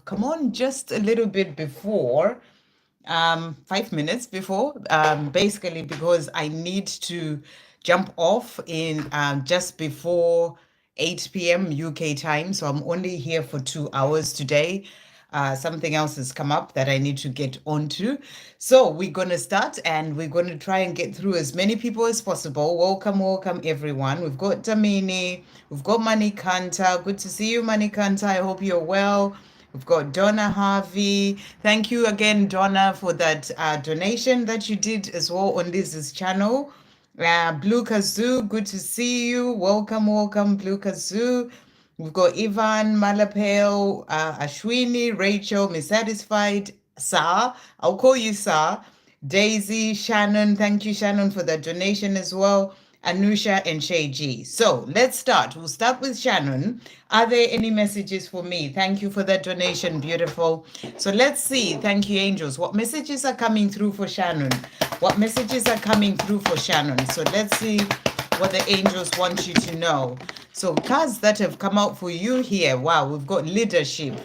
come on just a little bit before, 5 minutes before, basically because I need to jump off in just before 8 p.m. UK time. So I'm only here for 2 hours today. Something else has come up that I need to get onto. So we're going to start and we're going to try and get through as many people as possible. Welcome, welcome, everyone. We've got Damini, we've got Manikanta. Good to see you, Manikanta. I hope you're well. We've got Donna Harvey. Thank you again, Donna, for that donation that you did as well on Liz's channel. Blue Kazoo, good to see you. Welcome, welcome, Blue Kazoo. We've got Ivan, Malapel, Ashwini, Rachel, Miss Satisfied, Sa. I'll call you Sa. Daisy, Shannon. Thank you, Shannon, for that donation as well. Anusha and Shay G. So let's start. We'll start with Shannon. Are there any messages for me? Thank you for that donation. Beautiful. So let's see. Thank you, angels. What messages are coming through for Shannon? What messages are coming through for Shannon? So let's see what the angels want you to know. So cards that have come out for you here. Wow, we've got leadership.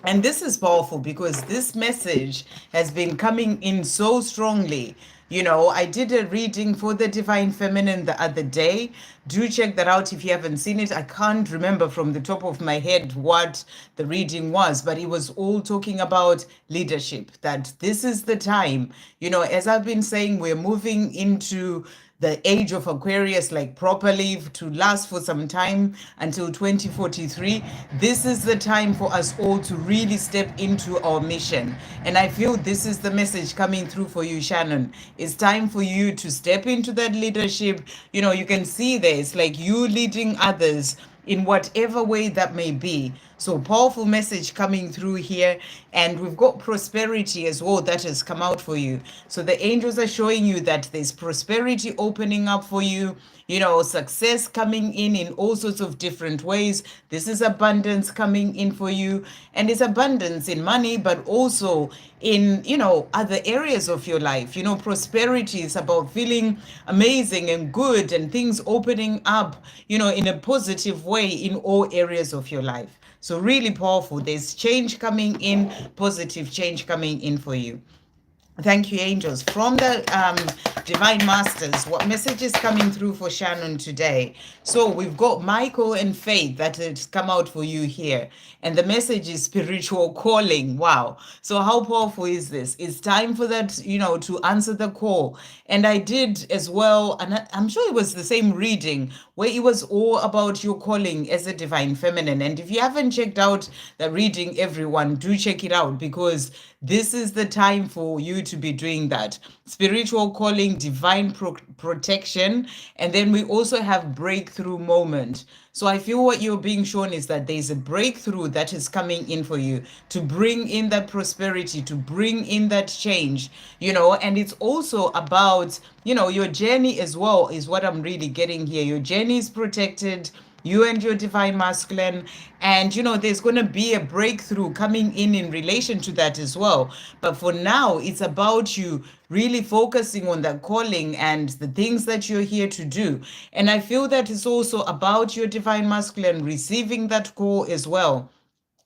And this is powerful because this message has been coming in so strongly. You know, I did a reading for the Divine Feminine the other day. Do check that out if you haven't seen it. I can't remember from the top of my head what the reading was, but it was all talking about leadership, that this is the time. You know, as I've been saying, we're moving into the age of Aquarius, like properly to last for some time until 2043. This is the time for us all to really step into our mission. And I feel this is the message coming through for you, Shannon. It's time for you to step into that leadership. You know, you can see there, it's like you leading others in whatever way that may be. So powerful message coming through here. And we've got prosperity as well that has come out for you. So the angels are showing you that there's prosperity opening up for you, you know, success coming in all sorts of different ways. This is abundance coming in for you. And it's abundance in money, but also in, you know, other areas of your life. You know, prosperity is about feeling amazing and good and things opening up, you know, in a positive way in all areas of your life. So really powerful. There's change coming in, positive change coming in for you. Thank you, angels. From the Divine Masters, what message is coming through for Shannon today? So we've got Michael and Faith that has come out for you here. And the message is spiritual calling. Wow. So how powerful is this? It's time for that, you know, to answer the call. And I did as well, and I'm sure it was the same reading where it was all about your calling as a divine feminine. And if you haven't checked out the reading, everyone, do check it out because this is the time for you to be doing that. Spiritual calling, divine protection, and then we also have breakthrough moment. So I feel what you're being shown is that there's a breakthrough that is coming in for you to bring in that prosperity, to bring in that change, you know, and it's also about, you know, your journey as well is what I'm really getting here. Your journey is protected, you and your divine masculine, and you know there's going to be a breakthrough coming in relation to that as well. But for now, it's about you really focusing on that calling and the things that you're here to do. And I feel that it's also about your divine masculine receiving that call as well,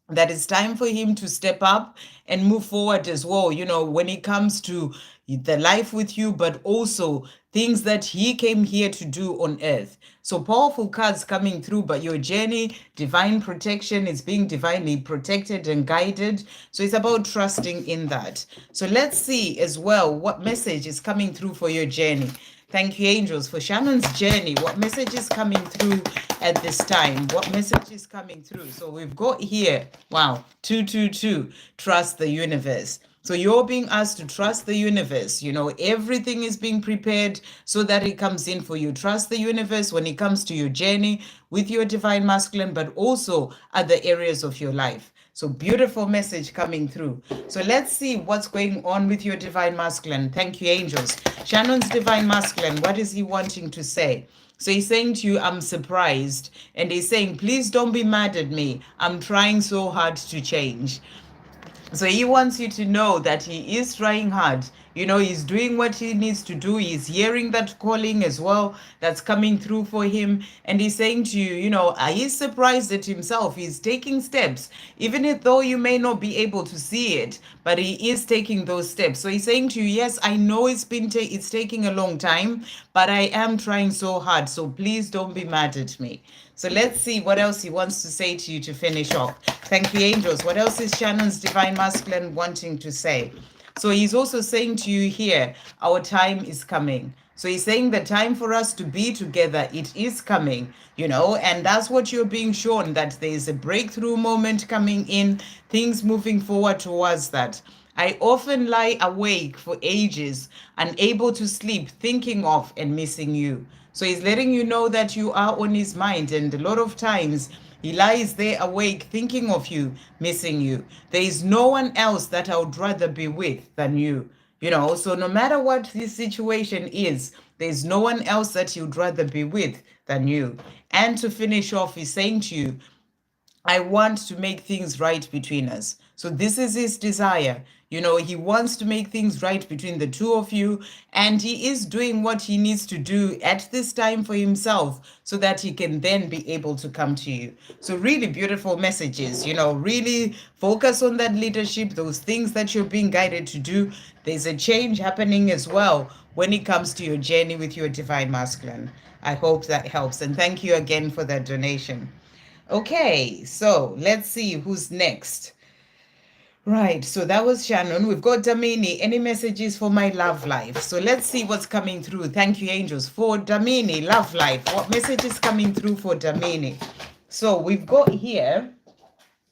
that it's time for him to step up and move forward as well, you know, when it comes to the life with you, but also things that he came here to do on earth. So powerful cards coming through, but your journey, divine protection, is being divinely protected and guided. So it's about trusting in that. So let's see as well what message is coming through for your journey. Thank you, angels, for Shannon's journey. What message is coming through at this time? What message is coming through? So we've got here, wow, 222, trust the universe. So you're being asked to trust the universe. You know, everything is being prepared so that it comes in for you. Trust the universe when it comes to your journey with your divine masculine, but also other areas of your life. So beautiful message coming through. So let's see what's going on with your divine masculine. Thank you, angels. Shannon's divine masculine, what is he wanting to say? So he's saying to you, I'm surprised. And he's saying, please don't be mad at me. I'm trying so hard to change. So he wants you to know that he is trying hard. He's doing what he needs to do. He's hearing that calling as well that's coming through for him. And he's saying to you, he's surprised at himself. He's taking steps, even though you may not be able to see it, but he is taking those steps. So he's saying to you, yes, I know it's taking a long time, but I am trying so hard. So please don't be mad at me. So let's see what else he wants to say to you to finish off. Thank you, angels. What else is Shannon's divine masculine wanting to say? So he's also saying to you here, our time is coming. So he's saying the time for us to be together, it is coming, and that's what you're being shown, that there is a breakthrough moment coming in, things moving forward towards that. I often lie awake for ages, unable to sleep, thinking of and missing you. So he's letting you know that you are on his mind, and a lot of times he lies there awake, thinking of you, missing you. There is no one else that I would rather be with than you. So no matter what this situation is, there's no one else that you'd rather be with than you. And to finish off, he's saying to you, I want to make things right between us. So this is his desire. He wants to make things right between the two of you, and he is doing what he needs to do at this time for himself so that he can then be able to come to you. So really beautiful messages, really focus on that leadership, those things that you're being guided to do. There's a change happening as well when it comes to your journey with your divine masculine. I hope that helps, and thank you again for that donation. Okay, so let's see who's next. Right, so that was Shannon. We've got Damini. Any messages for my love life? So let's see what's coming through. Thank you, angels. For Damini, love life. What message is coming through for Damini? So we've got here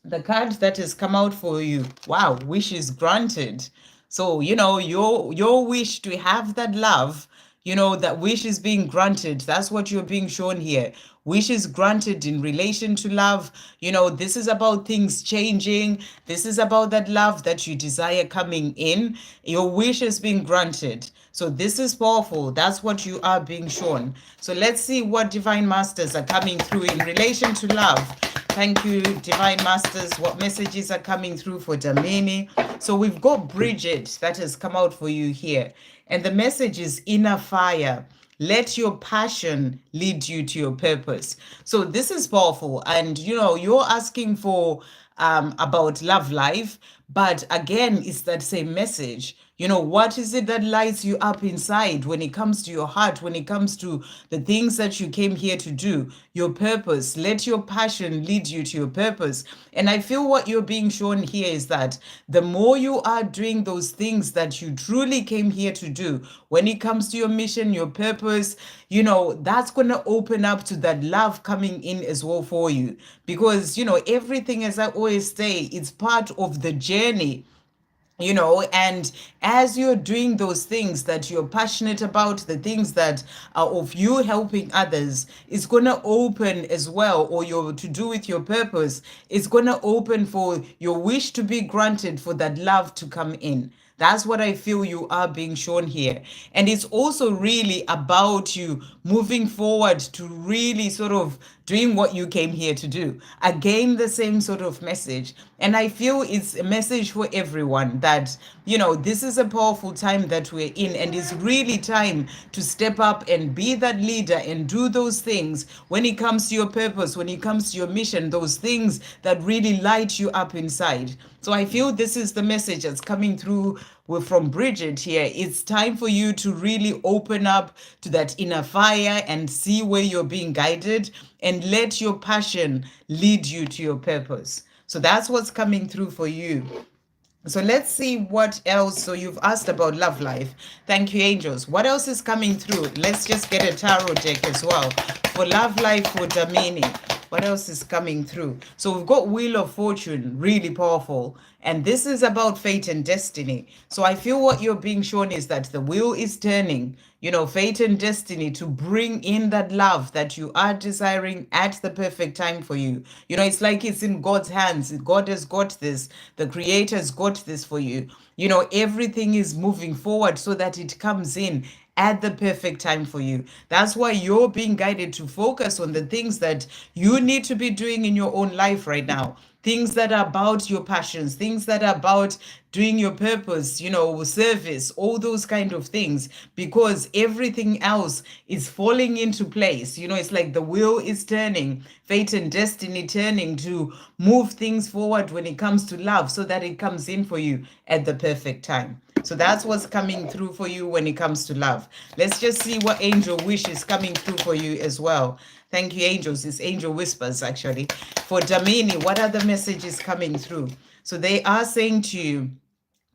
the card that has come out for you. Wow, wish is granted. So, your wish to have that love, that wish is being granted. That's what you're being shown here. Wish is granted in relation to love. This is about things changing. This is about that love that you desire coming in. Your wish is being granted. So this is powerful. That's what you are being shown. So let's see what divine masters are coming through in relation to love. Thank you, divine masters. What messages are coming through for Damini? So we've got Bridget that has come out for you here. And the message is inner fire. Let your passion lead you to your purpose. So this is powerful. And, you're asking for about love life. But again, it's that same message. What is it that lights you up inside when it comes to your heart, when it comes to the things that you came here to do, your purpose? Let your passion lead you to your purpose. And I feel what you're being shown here is that the more you are doing those things that you truly came here to do, when it comes to your mission, your purpose, that's going to open up to that love coming in as well for you. Because, everything, as I always say, it's part of the journey. And as you're doing those things that you're passionate about, the things that are of you helping others, it's going to open as well, or your to do with your purpose, it's going to open for your wish to be granted, for that love to come in. That's what I feel you are being shown here. And it's also really about you moving forward to really sort of doing what you came here to do. Again, the same sort of message. And I feel it's a message for everyone that, this is a powerful time that we're in, and it's really time to step up and be that leader and do those things when it comes to your purpose, when it comes to your mission, those things that really light you up inside. So I feel this is the message that's coming through from Bridget here. It's time for you to really open up to that inner fire and see where you're being guided, and let your passion lead you to your purpose. So that's what's coming through for you. So let's see what else. So you've asked about love life. Thank you, angels. What else is coming through? Let's just get a tarot deck as well for love life for Damini. What else is coming through? So we've got Wheel of Fortune, really powerful. And this is about fate and destiny. So I feel what you're being shown is that the wheel is turning, fate and destiny, to bring in that love that you are desiring at the perfect time for you. It's like it's in God's hands. God has got this. The Creator has got this for you. Everything is moving forward so that it comes in at the perfect time for you. That's why you're being guided to focus on the things that you need to be doing in your own life right now. things that are about your passions, things that are about doing your purpose, service, all those kind of things, because everything else is falling into place. It's like the wheel is turning, fate and destiny turning to move things forward when it comes to love, so that it comes in for you at the perfect time. So that's what's coming through for you when it comes to love. Let's just see what angel wish is coming through for you as well. Thank you, angels. It's angel whispers, actually. For Damini, what are the messages coming through? So they are saying to you,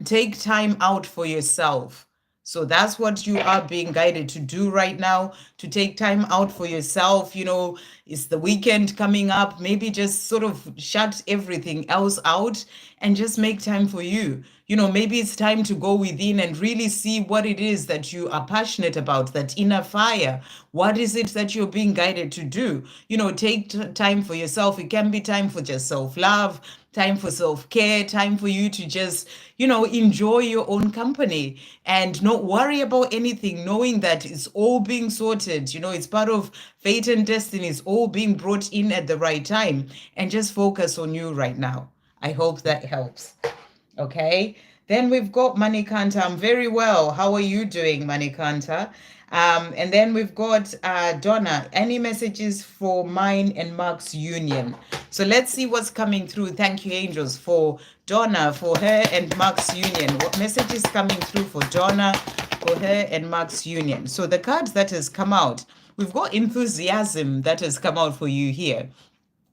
take time out for yourself. So that's what you are being guided to do right now, to take time out for yourself. It's the weekend coming up. Maybe just sort of shut everything else out and just make time for you. Maybe it's time to go within and really see what it is that you are passionate about, that inner fire. What is it that you're being guided to do? Take time for yourself. It can be time for just self-love, time for self-care, time for you to just, enjoy your own company and not worry about anything, knowing that it's all being sorted. It's part of fate and destiny. It's all being brought in at the right time, and just focus on you right now. I hope that helps. Okay. Then we've got Manikanta. I'm very well. How are you doing, Manikanta? And then we've got Donna. Any messages for mine and Mark's union? So let's see what's coming through. Thank you, angels, for Donna, for her and Mark's union. What message is coming through for Donna, for her and Mark's union? So the cards that has come out, we've got enthusiasm that has come out for you here,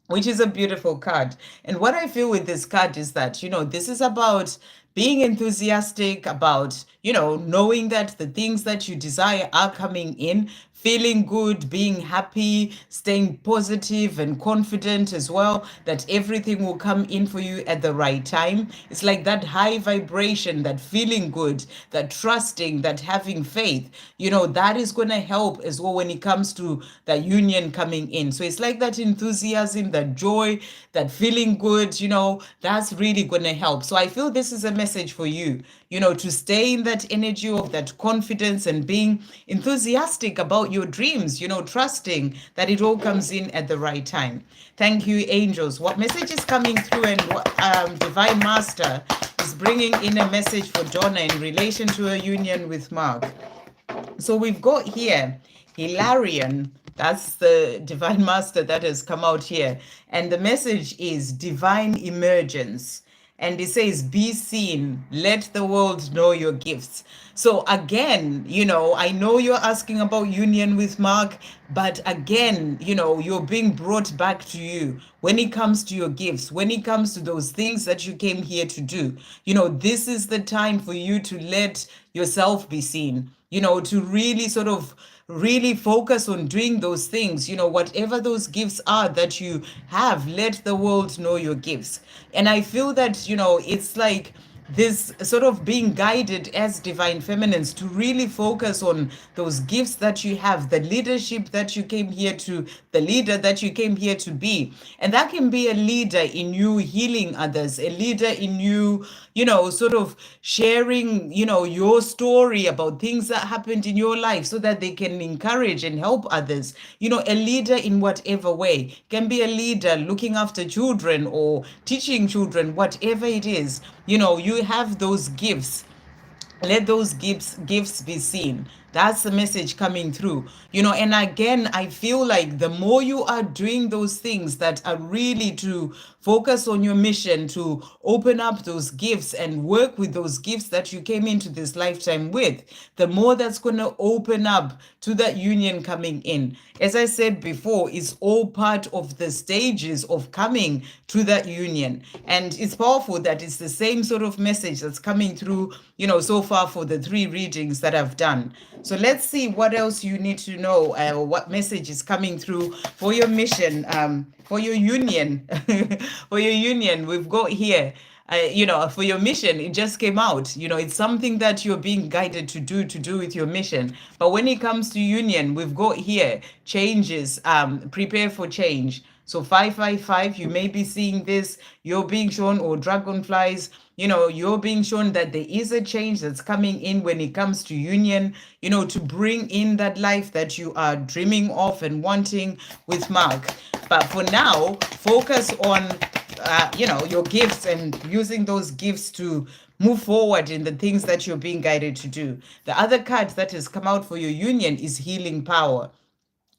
which is a beautiful card. And what I feel with this card is that, this is about being enthusiastic, about, knowing that the things that you desire are coming in, feeling good, being happy, staying positive and confident as well, that everything will come in for you at the right time. It's like that high vibration, that feeling good, that trusting, that having faith, that is going to help as well when it comes to that union coming in. So it's like that enthusiasm, that joy, that feeling good, that's really going to help. So I feel this is a message for you, to stay in that energy of that confidence and being enthusiastic about your dreams, trusting that it all comes in at the right time. Thank you, angels. What message is coming through, and what Divine Master is bringing in a message for Donna in relation to her union with Mark? So we've got here Hilarion. That's the Divine Master that has come out here. And the message is divine emergence. And it says, be seen, let the world know your gifts. So again, I know you're asking about union with Mark, but again, you're being brought back to you when it comes to your gifts, when it comes to those things that you came here to do. This is the time for you to let yourself be seen, to really sort of really focus on doing those things, whatever those gifts are that you have, let the world know your gifts. And I feel that, it's like this sort of being guided as divine feminines to really focus on those gifts that you have, the leadership that you came here to, the leader that you came here to be. And that can be a leader in you healing others, a leader in you, sort of sharing, your story about things that happened in your life so that they can encourage and help others. A leader in whatever way. Can be a leader looking after children or teaching children, whatever it is. You have those gifts. Let those gifts be seen. That's the message coming through. And again, I feel like the more you are doing those things that are really to focus on your mission, to open up those gifts and work with those gifts that you came into this lifetime with, the more that's going to open up to that union coming in. As I said before, it's all part of the stages of coming to that union. And it's powerful that it's the same sort of message that's coming through, so far for the 3 readings that I've done. So let's see what else you need to know, what message is coming through for your mission, for your union. For your union, we've got here, for your mission, it just came out. It's something that you're being guided to do with your mission. But when it comes to union, we've got here changes, prepare for change. So 555, you may be seeing this, you're being shown, or dragonflies, you're being shown that there is a change that's coming in when it comes to union, to bring in that life that you are dreaming of and wanting with Mark. But for now, focus on your gifts and using those gifts to move forward in the things that you're being guided to do. The other card that has come out for your union is healing power.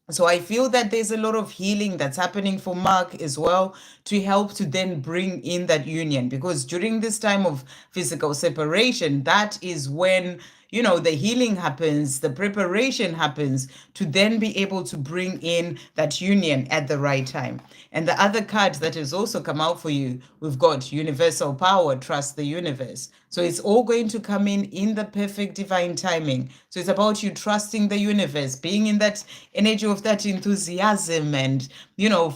So I feel that there's a lot of healing that's happening for Mark as well, to help to then bring in that union, because during this time of physical separation, that is when the healing happens, the preparation happens to then be able to bring in that union at the right time. And the other card that has also come out for you, we've got universal power, trust the universe. So it's all going to come in the perfect divine timing. So it's about you trusting the universe, being in that energy of that enthusiasm and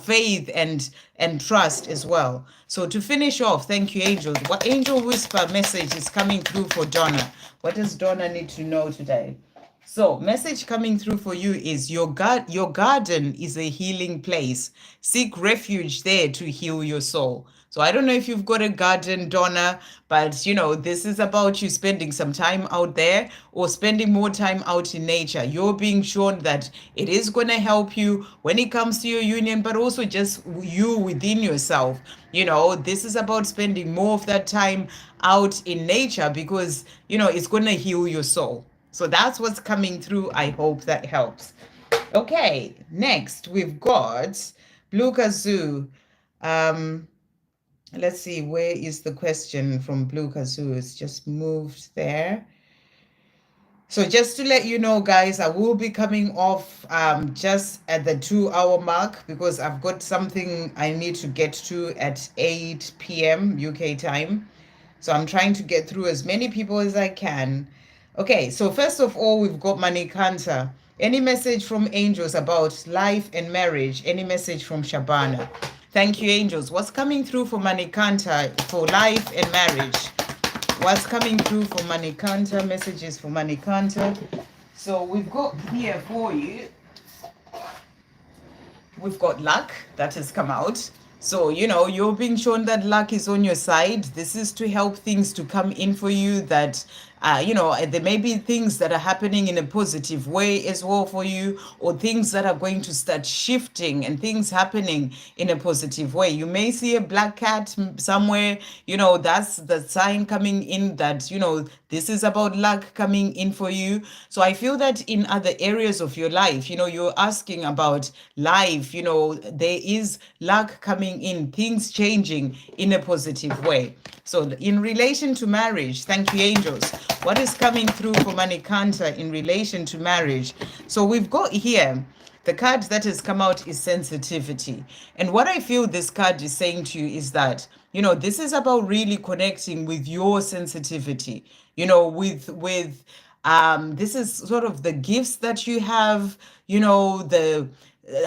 faith and trust as well. So to finish off, thank you, angels. What angel whisper message is coming through for Donna? What does Donna need to know today? So, message coming through for you is your garden is a healing place. Seek refuge there to heal your soul. So, I don't know if you've got a garden, Donna, but this is about you spending some time out there or spending more time out in nature. You're being shown that it is going to help you when it comes to your union, but also just you within yourself. This is about spending more of that time out in nature, because it's going to heal your soul. So that's what's coming through. I hope that helps. Okay, next we've got Blue Kazoo. Let's see, where is the question from Blue Kazoo? It's just moved there. So just to let you know, guys, I will be coming off just at the 2-hour mark, because I've got something I need to get to at 8 p.m. UK time. So I'm trying to get through as many people as I can. Okay, so first of all, we've got Manikanta. Any message from angels about life and marriage? Any message from Shabana? Thank you, angels. What's coming through for Manikanta for life and marriage? What's coming through for Manikanta? Messages for Manikanta. So we've got here for you, we've got luck that has come out. So, you're being shown that luck is on your side. This is to help things to come in for you that, there may be things that are happening in a positive way as well for you, or things that are going to start shifting and things happening in a positive way. You may see a black cat somewhere, that's the sign coming in that, this is about luck coming in for you. So I feel that in other areas of your life, you're asking about life, there is luck coming in, things changing in a positive way. So in relation to marriage, thank you, angels. What is coming through for Manikanta in relation to marriage? So we've got here, the card that has come out is sensitivity. And what I feel this card is saying to you is that, this is about really connecting with your sensitivity, with this is sort of the gifts that you have, the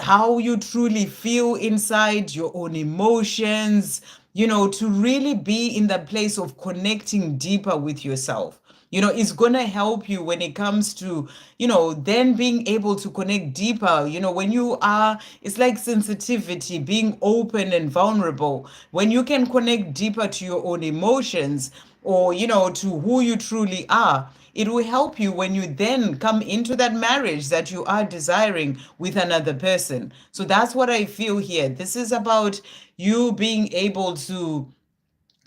how you truly feel inside, your own emotions, to really be in the place of connecting deeper with yourself. It's going to help you when it comes to, then being able to connect deeper. When you are, it's like sensitivity, being open and vulnerable. When you can connect deeper to your own emotions, or, to who you truly are, it will help you when you then come into that marriage that you are desiring with another person. So that's what I feel here. This is about you being able to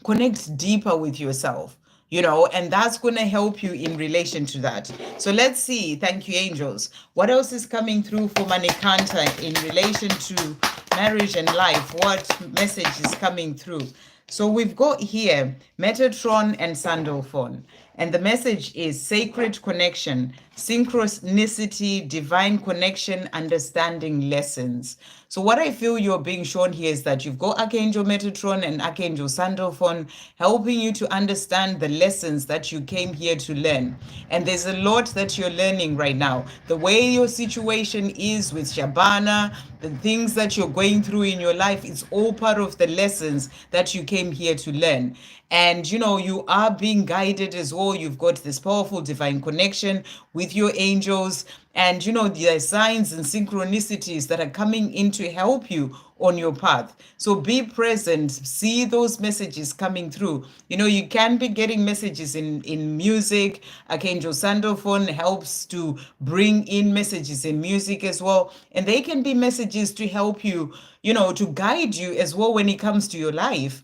connect deeper with yourself, and that's going to help you in relation to that. So let's see. Thank you, angels. What else is coming through for Manikanta in relation to marriage and life? What message is coming through? So we've got here Metatron and Sandalphon. And the message is sacred connection, synchronicity, divine connection, understanding lessons. So what I feel you're being shown here is that you've got Archangel Metatron and Archangel Sandalphon helping you to understand the lessons that you came here to learn. And there's a lot that you're learning right now. The way your situation is with Shabana, the things that you're going through in your life, it's all part of the lessons that you came here to learn. And you are being guided as well. You've got this powerful divine connection with with your angels, and the signs and synchronicities that are coming in to help you on your path. So be present, see those messages coming through. You can be getting messages in music. Archangel Sandalphon helps to bring in messages in music as well, and they can be messages to help you, to guide you as well when it comes to your life.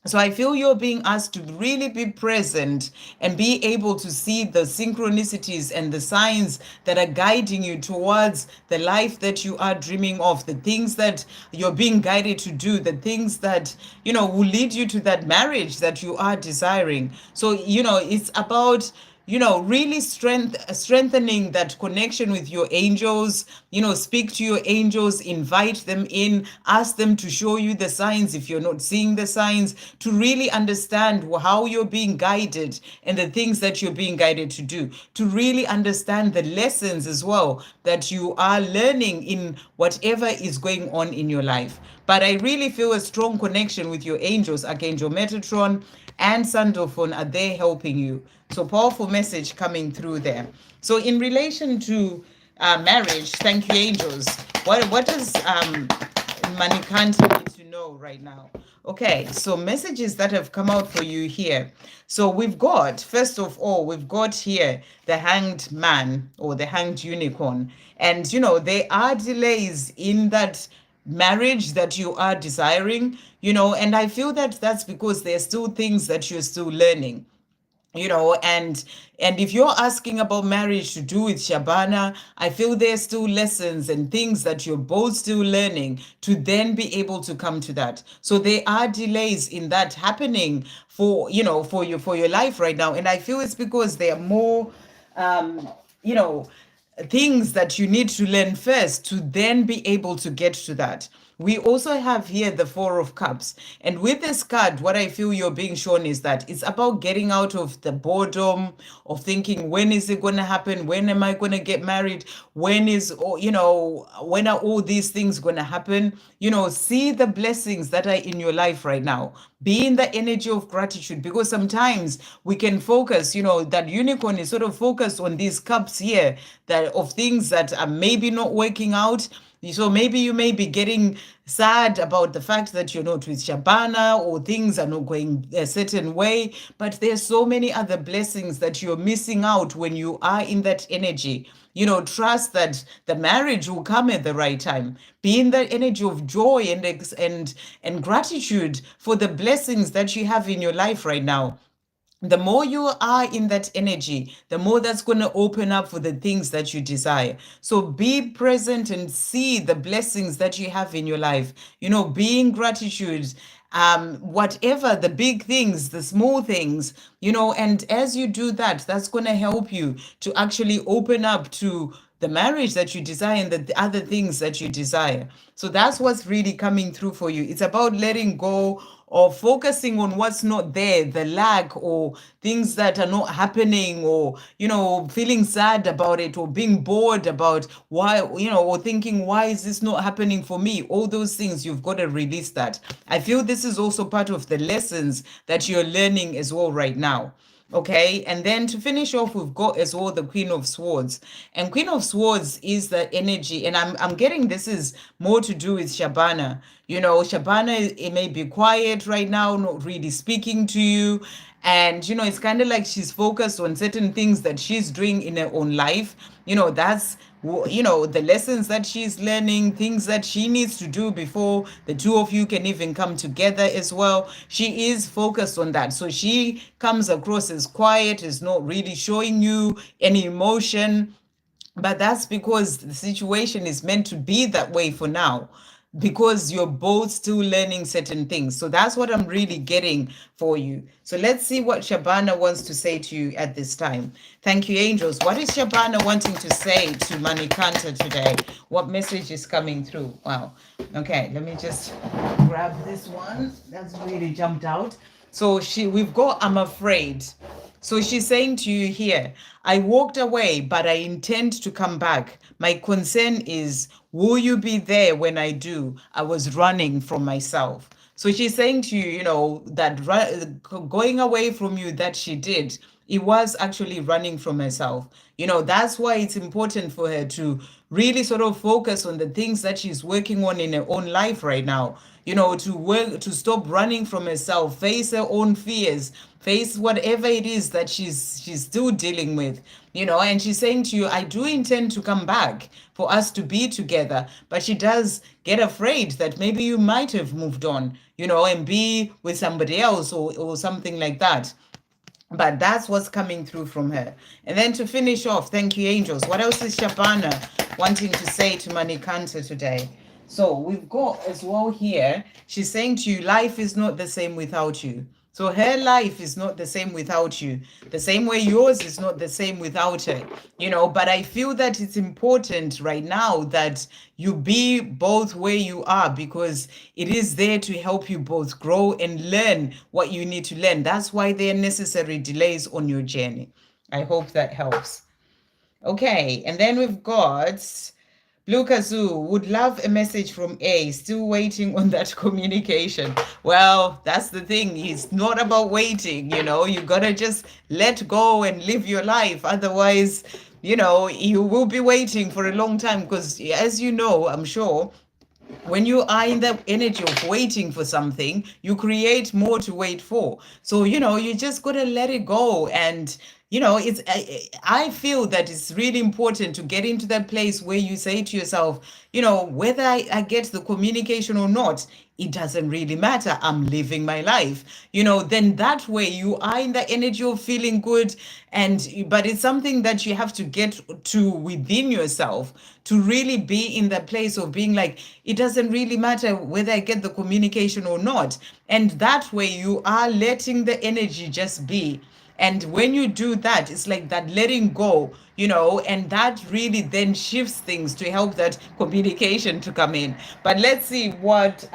So I feel you're being asked to really be present and be able to see the synchronicities and the signs that are guiding you towards the life that you are dreaming of, the things that you're being guided to do, the things that, will lead you to that marriage that you are desiring. So, it's about really strengthening that connection with your angels. Speak to your angels, invite them in, ask them to show you the signs if you're not seeing the signs, to really understand how you're being guided and the things that you're being guided to do, to really understand the lessons as well that you are learning in whatever is going on in your life. But I really feel a strong connection with your angels. Archangel Metatron and Sandalphon are there helping you. So powerful message coming through there. So in relation to marriage, thank you, angels. What does Manikanta need to know right now? Okay, so messages that have come out for you here. So we've got, first of all, we've got here the hanged man or the hanged unicorn. And, there are delays in that marriage that you are desiring, and I feel that that's because there's still things that you're still learning, and if you're asking about marriage to do with Shabana, I feel there's still lessons and things that you're both still learning to then be able to come to that. So there are delays in that happening for your life right now, and I feel it's because there are more you know things that you need to learn first to then be able to get to that. We also have here the Four of Cups. And with this card, what I feel you're being shown is that it's about getting out of the boredom of thinking, when is it going to happen? When am I going to get married? When are all these things going to happen? See the blessings that are in your life right now. Be in the energy of gratitude, because sometimes we can focus, that unicorn is sort of focused on these cups here, that of things that are maybe not working out. So maybe you may be getting sad about the fact that you're not with Shabana, or things are not going a certain way, but there's so many other blessings that you're missing out when you are in that energy. Trust that the marriage will come at the right time. Be in the energy of joy and gratitude for the blessings that you have in your life right now. The more you are in that energy, the more that's going to open up for the things that you desire. So be present and see the blessings that you have in your life. Be in gratitude, whatever the big things, the small things, and as you do that, that's going to help you to actually open up to the marriage that you desire and the other things that you desire. So that's what's really coming through for you. It's about letting go or focusing on what's not there, the lack or things that are not happening, or, feeling sad about it, or being bored about why, or thinking, why is this not happening for me? All those things, you've got to release that. I feel this is also part of the lessons that you're learning as well right now. Okay, and then to finish off, we've got as well the Queen of Swords. And Queen of Swords is the energy, and I'm getting this is more to do with Shabana. Shabana, it may be quiet right now, not really speaking to you. And it's kind of like she's focused on certain things that she's doing in her own life. That's the lessons that she's learning, things that she needs to do before the two of you can even come together as well. She is focused on that. So she comes across as quiet, is not really showing you any emotion. But that's because the situation is meant to be that way for now, because you're both still learning certain things. So that's what I'm really getting for you. So let's see what Shabana wants to say to you at this time. Thank you, angels. What is Shabana wanting to say to Manikanta today? What message is coming through? Wow. Okay, let me just grab this one. That's really jumped out. So we've got, I'm afraid. So she's saying to you here, I walked away, but I intend to come back. My concern is, will you be there when I do? I was running from myself. So she's saying to you, that going away from you that she did, it was actually running from herself. That's why it's important for her to really sort of focus on the things that she's working on in her own life right now. To work, to stop running from herself, face her own fears, face whatever it is that she's still dealing with. And she's saying to you, I do intend to come back for us to be together, but she does get afraid that maybe you might have moved on, and be with somebody else, or something like that. But that's what's coming through from her. And then to finish off, thank you, angels. What else is Shabana wanting to say to Manikanta today? So we've got as well here, she's saying to you, life is not the same without you. So her life is not the same without you. The same way yours is not the same without her. But I feel that it's important right now that you be both where you are, because it is there to help you both grow and learn what you need to learn. That's why there are necessary delays on your journey. I hope that helps. Okay, and then we've got Blue Kazoo, would love a message from A. Still waiting on that communication. Well, that's the thing. It's not about waiting, You gotta just let go and live your life. Otherwise, you will be waiting for a long time. Because as you know, I'm sure, when you are in the energy of waiting for something, you create more to wait for. So, you just got to let it go. And, I feel that it's really important to get into that place where you say to yourself, whether I get the communication or not, it doesn't really matter. I'm living my life. Then that way you are in the energy of feeling good. But it's something that you have to get to within yourself to really be in the place of being like, it doesn't really matter whether I get the communication or not. And that way you are letting the energy just be. And when you do that, it's like that letting go, and that really then shifts things to help that communication to come in. But let's see what,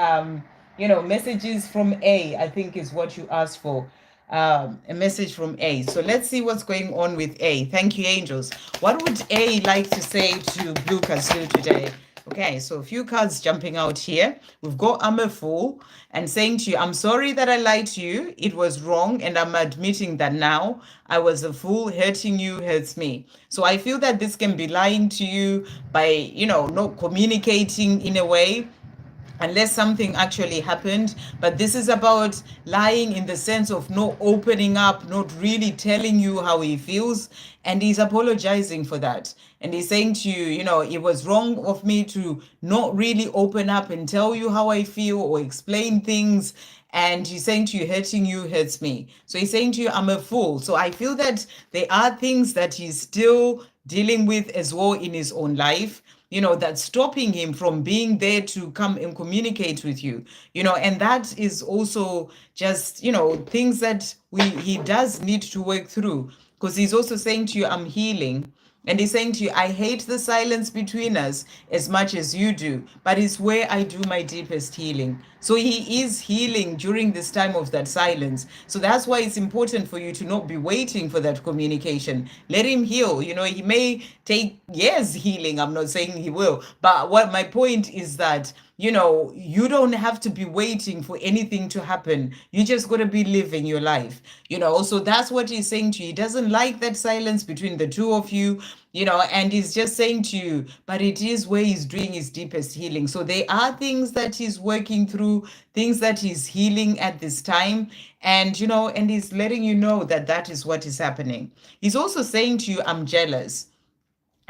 messages from A, I think is what you asked for. A message from A. So let's see what's going on with A. Thank you, angels. What would A like to say to Blue Kazoo today? Okay, so a few cards jumping out here. We've got I'm a fool and saying to you, I'm sorry that I lied to you. It was wrong, and I'm admitting that now. I was a fool. Hurting you hurts me. So I feel that this can be lying to you by, not communicating in a way, unless something actually happened. But this is about lying in the sense of not opening up, not really telling you how he feels. And he's apologizing for that. And he's saying to you, it was wrong of me to not really open up and tell you how I feel or explain things. And he's saying to you, hurting you hurts me. So he's saying to you, I'm a fool. So I feel that there are things that he's still dealing with as well in his own life, that's stopping him from being there to come and communicate with you, and that is also just, things that he does need to work through, because he's also saying to you, I'm healing. And he's saying to you, I hate the silence between us as much as you do, but it's where I do my deepest healing. So he is healing during this time of that silence. So that's why it's important for you to not be waiting for that communication. Let him heal. He may take years healing. I'm not saying he will. But what my point is that, you don't have to be waiting for anything to happen. You just got to be living your life, So that's what he's saying to you. He doesn't like that silence between the two of you, and he's just saying to you, but it is where he's doing his deepest healing. So there are things that he's working through, things that he's healing at this time. And, and he's letting you know that that is what is happening. He's also saying to you, I'm jealous.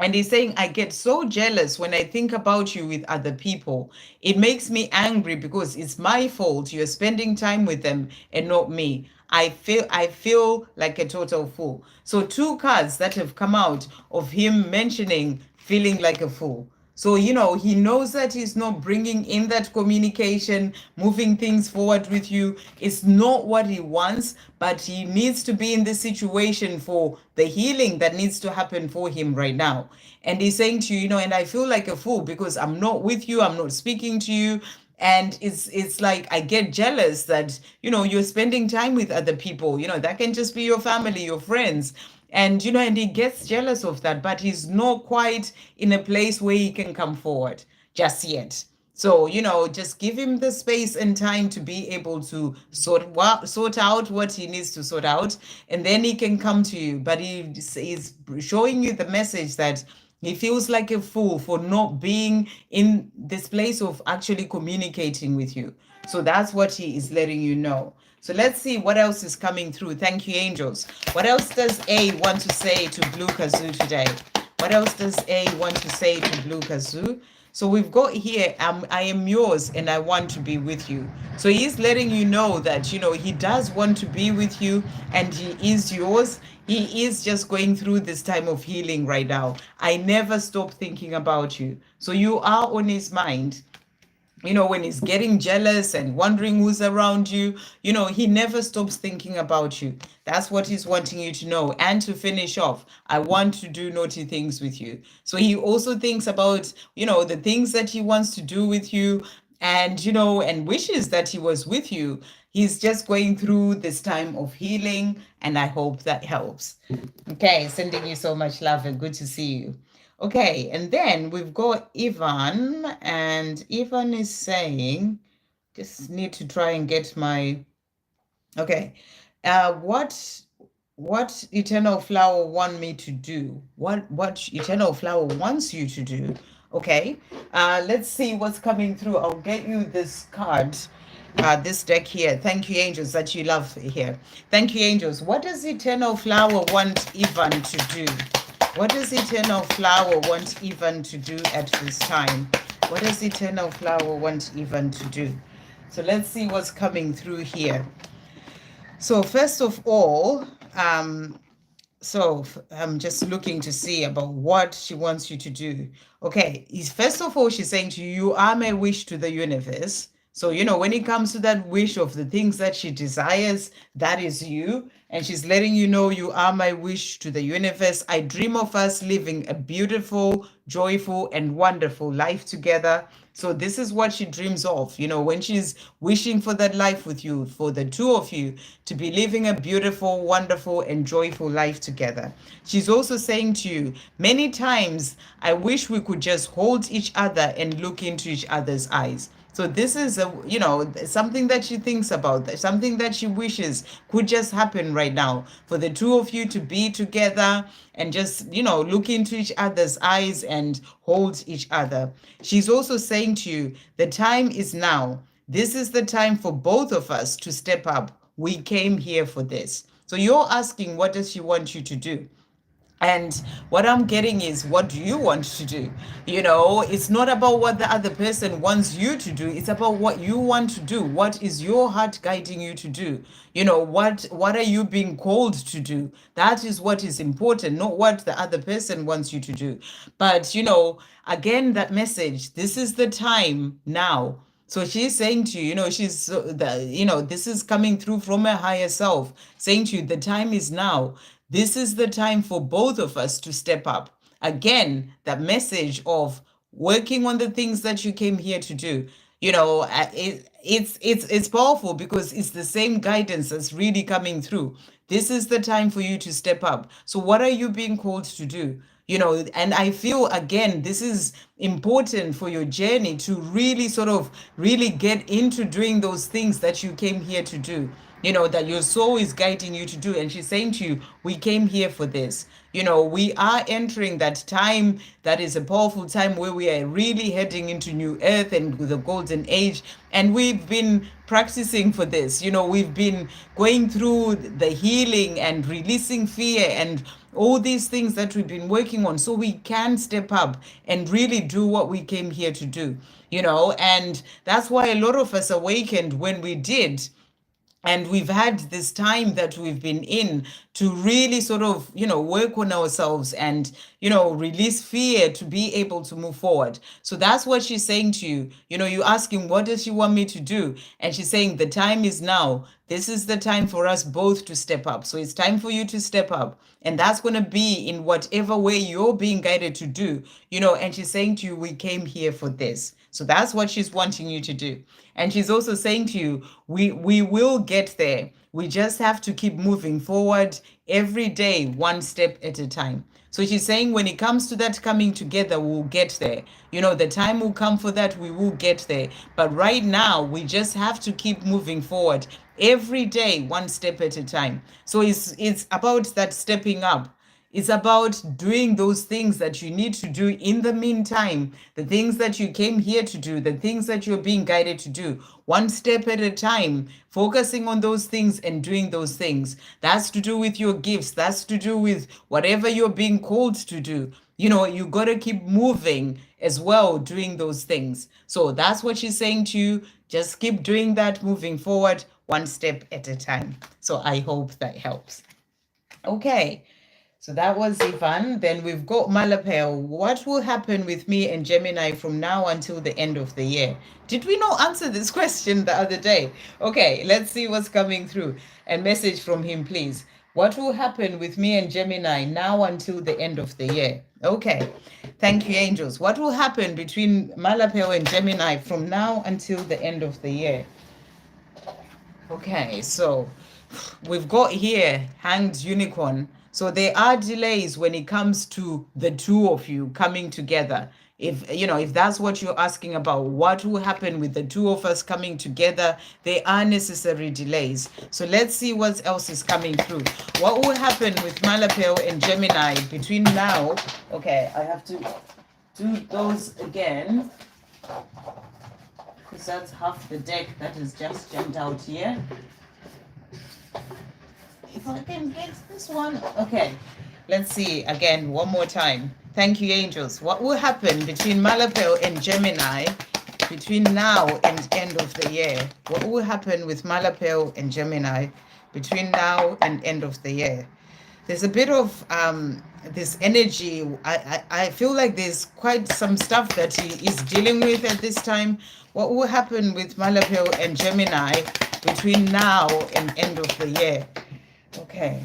And he's saying, I get so jealous when I think about you with other people. It makes me angry because it's my fault you're spending time with them and not me. I feel like a total fool. So two cards that have come out of him mentioning feeling like a fool. So, he knows that he's not bringing in that communication, moving things forward with you. It's not what he wants, but he needs to be in this situation for the healing that needs to happen for him right now. And he's saying to you, and I feel like a fool because I'm not with you, I'm not speaking to you. And it's like I get jealous that, you're spending time with other people, that can just be your family, your friends. And, and he gets jealous of that, but he's not quite in a place where he can come forward just yet. So, just give him the space and time to be able to sort out what he needs to sort out, and then he can come to you. But he's showing you the message that he feels like a fool for not being in this place of actually communicating with you. So that's what he is letting you know. So let's see what else is coming through. Thank you, angels. What else does A want to say to Blue Kazoo today? What else does A want to say to Blue Kazoo? So we've got here, I am yours and I want to be with you. So he's letting you know that, he does want to be with you and he is yours. He is just going through this time of healing right now. I never stop thinking about you. So you are on his mind. When he's getting jealous and wondering who's around you, he never stops thinking about you. That's what he's wanting you to know. And to finish off, I want to do naughty things with you. So he also thinks about, the things that he wants to do with you and, and wishes that he was with you. He's just going through this time of healing, and I hope that helps. Okay, sending you so much love and good to see you. Okay, and then we've got Ivan, and Ivan is saying, just need to try and get my, okay, what Eternal Flower want me to do? What Eternal Flower wants you to do? Okay, let's see what's coming through. I'll get you this card, this deck here. Thank you, angels, that you love here. Thank you, angels. What does Eternal Flower want Ivan to do? What does Eternal Flower want Ivan to do at this time? What does Eternal Flower want Ivan to do? So let's see what's coming through here. So first of all, so I'm just looking to see about what she wants you to do. Okay, first of all, she's saying to you, you are my wish to the universe. So, when it comes to that wish of the things that she desires, that is you. And she's letting you know you are my wish to the universe. I dream of us living a beautiful, joyful, and wonderful life together. So this is what she dreams of, when she's wishing for that life with you, for the two of you to be living a beautiful, wonderful, and joyful life together. She's also saying to you, many times, I wish we could just hold each other and look into each other's eyes. So this is something that she thinks about, something that she wishes could just happen right now for the two of you to be together and just, look into each other's eyes and hold each other. She's also saying to you, the time is now. This is the time for both of us to step up. We came here for this. So you're asking, what does she want you to do? And what I'm getting is, what do you want to do? It's not about what the other person wants you to do. It's about what you want to do. What is your heart guiding you to do? What are you being called to do? That is what is important, not what the other person wants you to do. But, again, that message, this is the time now. So she's saying to you, this is coming through from her higher self, saying to you, the time is now. This is the time for both of us to step up. Again, that message of working on the things that you came here to do. It's powerful because it's the same guidance that's really coming through. This is the time for you to step up. So what are you being called to do? And I feel, again, this is important for your journey to really get into doing those things that you came here to do, that your soul is guiding you to do. And she's saying to you, we came here for this. We are entering that time that is a powerful time where we are really heading into new earth and the golden age. And we've been practicing for this. We've been going through the healing and releasing fear and all these things that we've been working on so we can step up and really do what we came here to do, and that's why a lot of us awakened when we did. And we've had this time that we've been in to really work on ourselves and, release fear to be able to move forward. So that's what she's saying to you. You're asking, what does she want me to do? And she's saying, the time is now. This is the time for us both to step up. So it's time for you to step up. And that's going to be in whatever way you're being guided to do, and she's saying to you, we came here for this. So that's what she's wanting you to do. And she's also saying to you, we will get there. We just have to keep moving forward every day, one step at a time. So she's saying when it comes to that coming together, we'll get there. The time will come for that, we will get there. But right now, we just have to keep moving forward every day, one step at a time. So it's about that stepping up. It's about doing those things that you need to do in the meantime, the things that you came here to do, the things that you're being guided to do, one step at a time, focusing on those things and doing those things. That's to do with your gifts, that's to do with whatever you're being called to do. You got to keep moving as well, doing those things. So that's what she's saying to you. Just keep doing that, moving forward, one step at a time. So I hope that helps. Okay. So that was Ivan. Then we've got Malapel. What will happen with me and Gemini from now until the end of the year? Did we not answer this question the other day? Okay, let's see what's coming through. And message from him, please. What will happen with me and Gemini now until the end of the year? Okay, thank you, angels. What will happen between Malapel and Gemini from now until the end of the year? Okay, so we've got here Hanged Unicorn. So there are delays when it comes to the two of you coming together. If that's what you're asking about, what will happen with the two of us coming together, there are necessary delays. So let's see what else is coming through. What will happen with Malapel and Gemini between now? Okay, I have to do those again, because that's half the deck that has just jumped out here. If I can get this one. Okay, let's see again one more time. Thank you, angels. What will happen between Malapel and Gemini between now and end of the year? What will happen with Malapel and Gemini between now and end of the year? There's a bit of this energy. I feel like there's quite some stuff that he is dealing with at this time. What will happen with Malapel and Gemini between now and end of the year? Okay.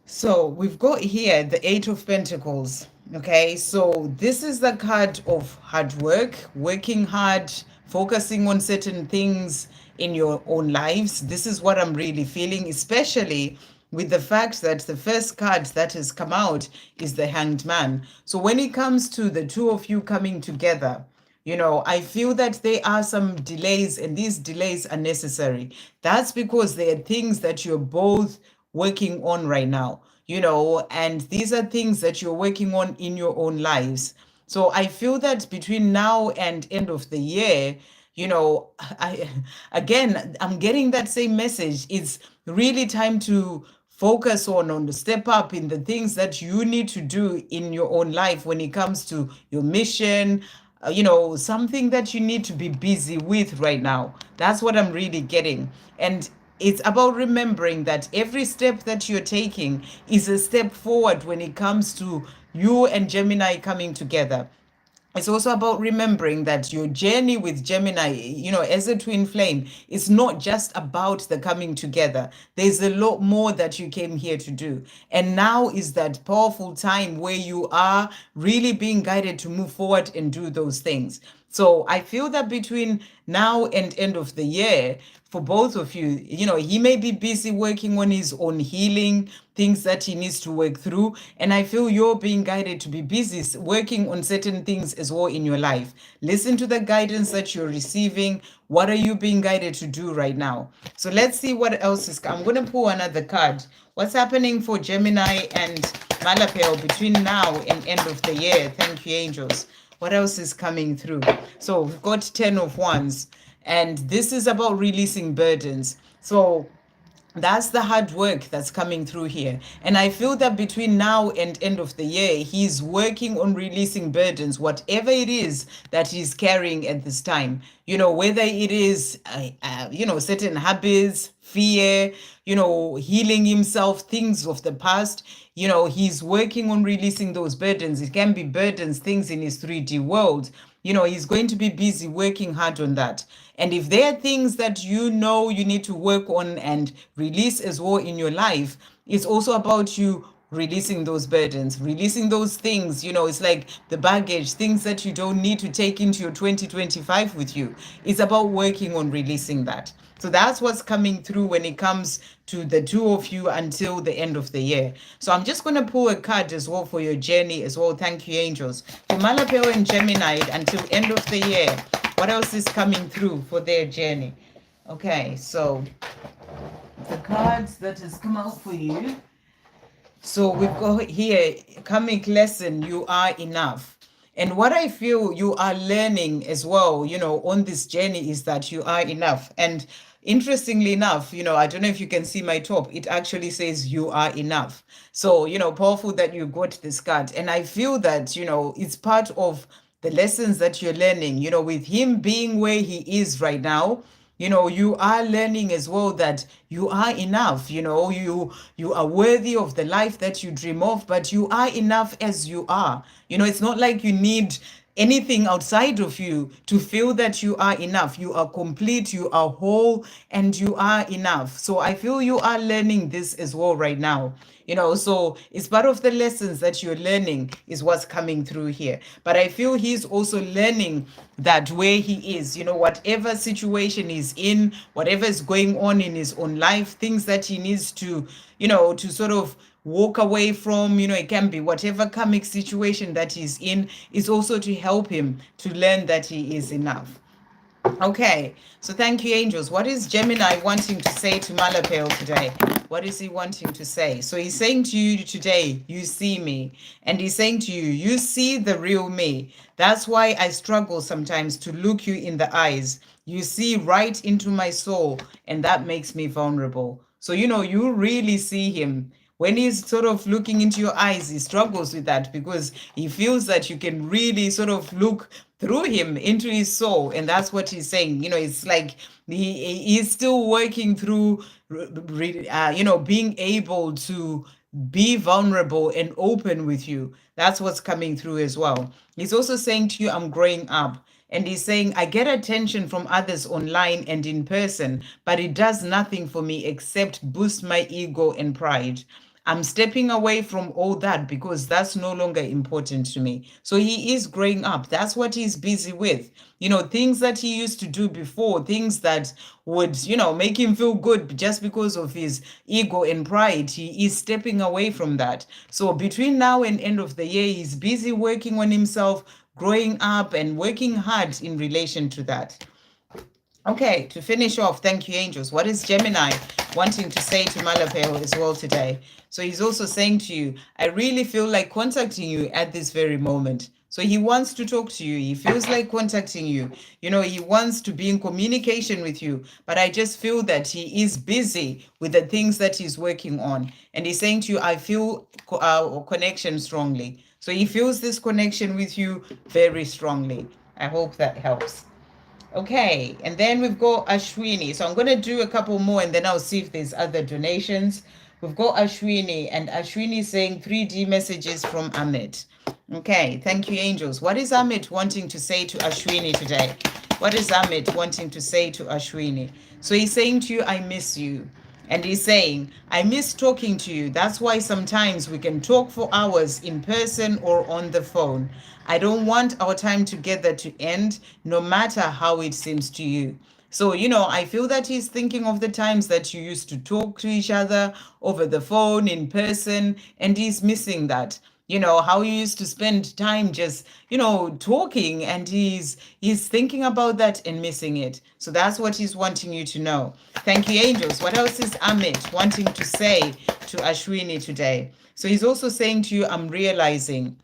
So we've got here the Eight of Pentacles. Okay, so this is the card of hard work, working hard, focusing on certain things in your own lives. This is what I'm really feeling, especially with the fact that the first card that has come out is the Hanged Man. So when it comes to the two of you coming together, I feel that there are some delays, and these delays are necessary. That's because there are things that you're both working on right now, and these are things that you're working on in your own lives. So I feel that between now and end of the year, I'm getting that same message. It's really time to focus on the step up in the things that you need to do in your own life when it comes to your mission, something that you need to be busy with right now. That's what I'm really getting. And it's about remembering that every step that you're taking is a step forward when it comes to you and Gemini coming together. It's also about remembering that your journey with Gemini, as a twin flame, is not just about the coming together. There's a lot more that you came here to do. And now is that powerful time where you are really being guided to move forward and do those things. So I feel that between now and end of the year, for both of you, he may be busy working on his own healing, things that he needs to work through. And I feel you're being guided to be busy working on certain things as well in your life. Listen to the guidance that you're receiving. What are you being guided to do right now? So let's see what else is. I'm going to pull another card. What's happening for Gemini and Malapel between now and end of the year? Thank you, angels. What else is coming through? So we've got 10 of Wands, and this is about releasing burdens. So that's the hard work that's coming through here. And I feel that between now and end of the year, he's working on releasing burdens, whatever it is that he's carrying at this time. Whether it is, certain habits, fear, healing himself, things of the past, he's working on releasing those burdens. It can be burdens, things in his 3D world. He's going to be busy working hard on that. And if there are things that you need to work on and release as well in your life, it's also about you releasing those burdens, releasing those things. It's like the baggage, things that you don't need to take into your 2025 with you. It's about working on releasing that. So that's what's coming through when it comes to the two of you until the end of the year. So I'm just going to pull a card as well for your journey as well. Thank you, angels. For Malapeo and Gemini until end of the year, what else is coming through for their journey? Okay, so the cards that has come out for you. So we've got here, karmic lesson, you are enough. And what I feel you are learning as well, on this journey is that you are enough. And interestingly enough, I don't know if you can see my top, it actually says you are enough. So, powerful that you got this card. And I feel that, it's part of the lessons that you're learning, with him being where he is right now. You are learning as well that you are enough. You are worthy of the life that you dream of, but you are enough as you are. It's not like you need anything outside of you to feel that you are enough. You are complete, you are whole, and you are enough. So I feel you are learning this as well right now. So it's part of the lessons that you're learning is what's coming through here. But I feel he's also learning that where he is, whatever situation he's in, whatever is going on in his own life, things that he needs to, to sort of walk away from, it can be whatever karmic situation that he's in, is also to help him to learn that he is enough. Okay, so thank you, angels. What is Gemini wanting to say to Malapel today? What is he wanting to say? So he's saying to you today, you see me. And he's saying to you, you see the real me. That's why I struggle sometimes to look you in the eyes. You see right into my soul, and that makes me vulnerable. So, you really see him. When he's sort of looking into your eyes, he struggles with that because he feels that you can really sort of look through him into his soul. And that's what he's saying. It's like he's still working through, being able to be vulnerable and open with you. That's what's coming through as well. He's also saying to you, I'm growing up. And he's saying, I get attention from others online and in person, but it does nothing for me except boost my ego and pride. I'm stepping away from all that because that's no longer important to me. So he is growing up. That's what he's busy with. Things that he used to do before, things that would, make him feel good just because of his ego and pride. He is stepping away from that. So between now and end of the year, he's busy working on himself, growing up and working hard in relation to that. Okay, to finish off, thank you, angels. What is Gemini wanting to say to Malapeo as well today? So he's also saying to you, I really feel like contacting you at this very moment. So he wants to talk to you. He feels like contacting you. He wants to be in communication with you. But I just feel that he is busy with the things that he's working on. And he's saying to you, I feel connection strongly. So he feels this connection with you very strongly. I hope that helps. Okay, and then we've got Ashwini. So I'm going to do a couple more and then I'll see if there's other donations. We've got Ashwini, and Ashwini saying 3D messages from Amit. Okay, thank you, angels. What is Amit wanting to say to Ashwini today? What is Amit wanting to say to Ashwini? So he's saying to you, I miss you. And he's saying, I miss talking to you. That's why sometimes we can talk for hours in person or on the phone. I don't want our time together to end, no matter how it seems to you. So, I feel that he's thinking of the times that you used to talk to each other over the phone, in person, and he's missing that. How you used to spend time just, talking, and he's thinking about that and missing it. So that's what he's wanting you to know. Thank you, angels. What else is Amit wanting to say to Ashwini today? So he's also saying to you, I'm realizing,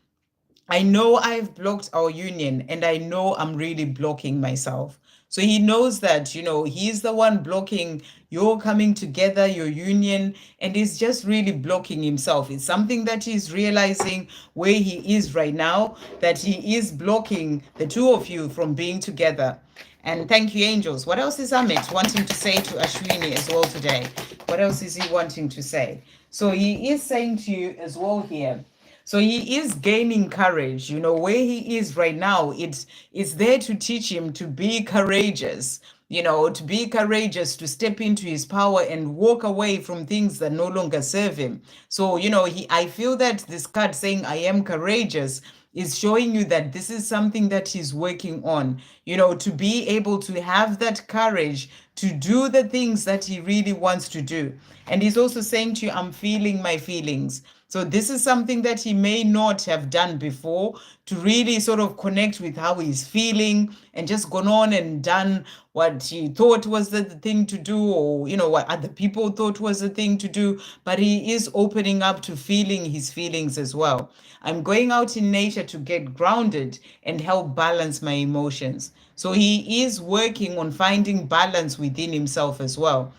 I know I've blocked our union, and I know I'm really blocking myself. So he knows that, he's the one blocking your coming together, your union, and he's just really blocking himself. It's something that he's realizing where he is right now, that he is blocking the two of you from being together. And thank you, angels. What else is Amit wanting to say to Ashwini as well today? What else is he wanting to say? So he is saying to you as well here, so he is gaining courage, where he is right now. It's there to teach him to be courageous, to step into his power and walk away from things that no longer serve him. So, I feel that this card saying, I am courageous, is showing you that this is something that he's working on, to be able to have that courage to do the things that he really wants to do. And he's also saying to you, I'm feeling my feelings. So this is something that he may not have done before, to really sort of connect with how he's feeling, and just gone on and done what he thought was the thing to do, or what other people thought was the thing to do. But he is opening up to feeling his feelings as well. I'm going out in nature to get grounded and help balance my emotions. So he is working on finding balance within himself as well,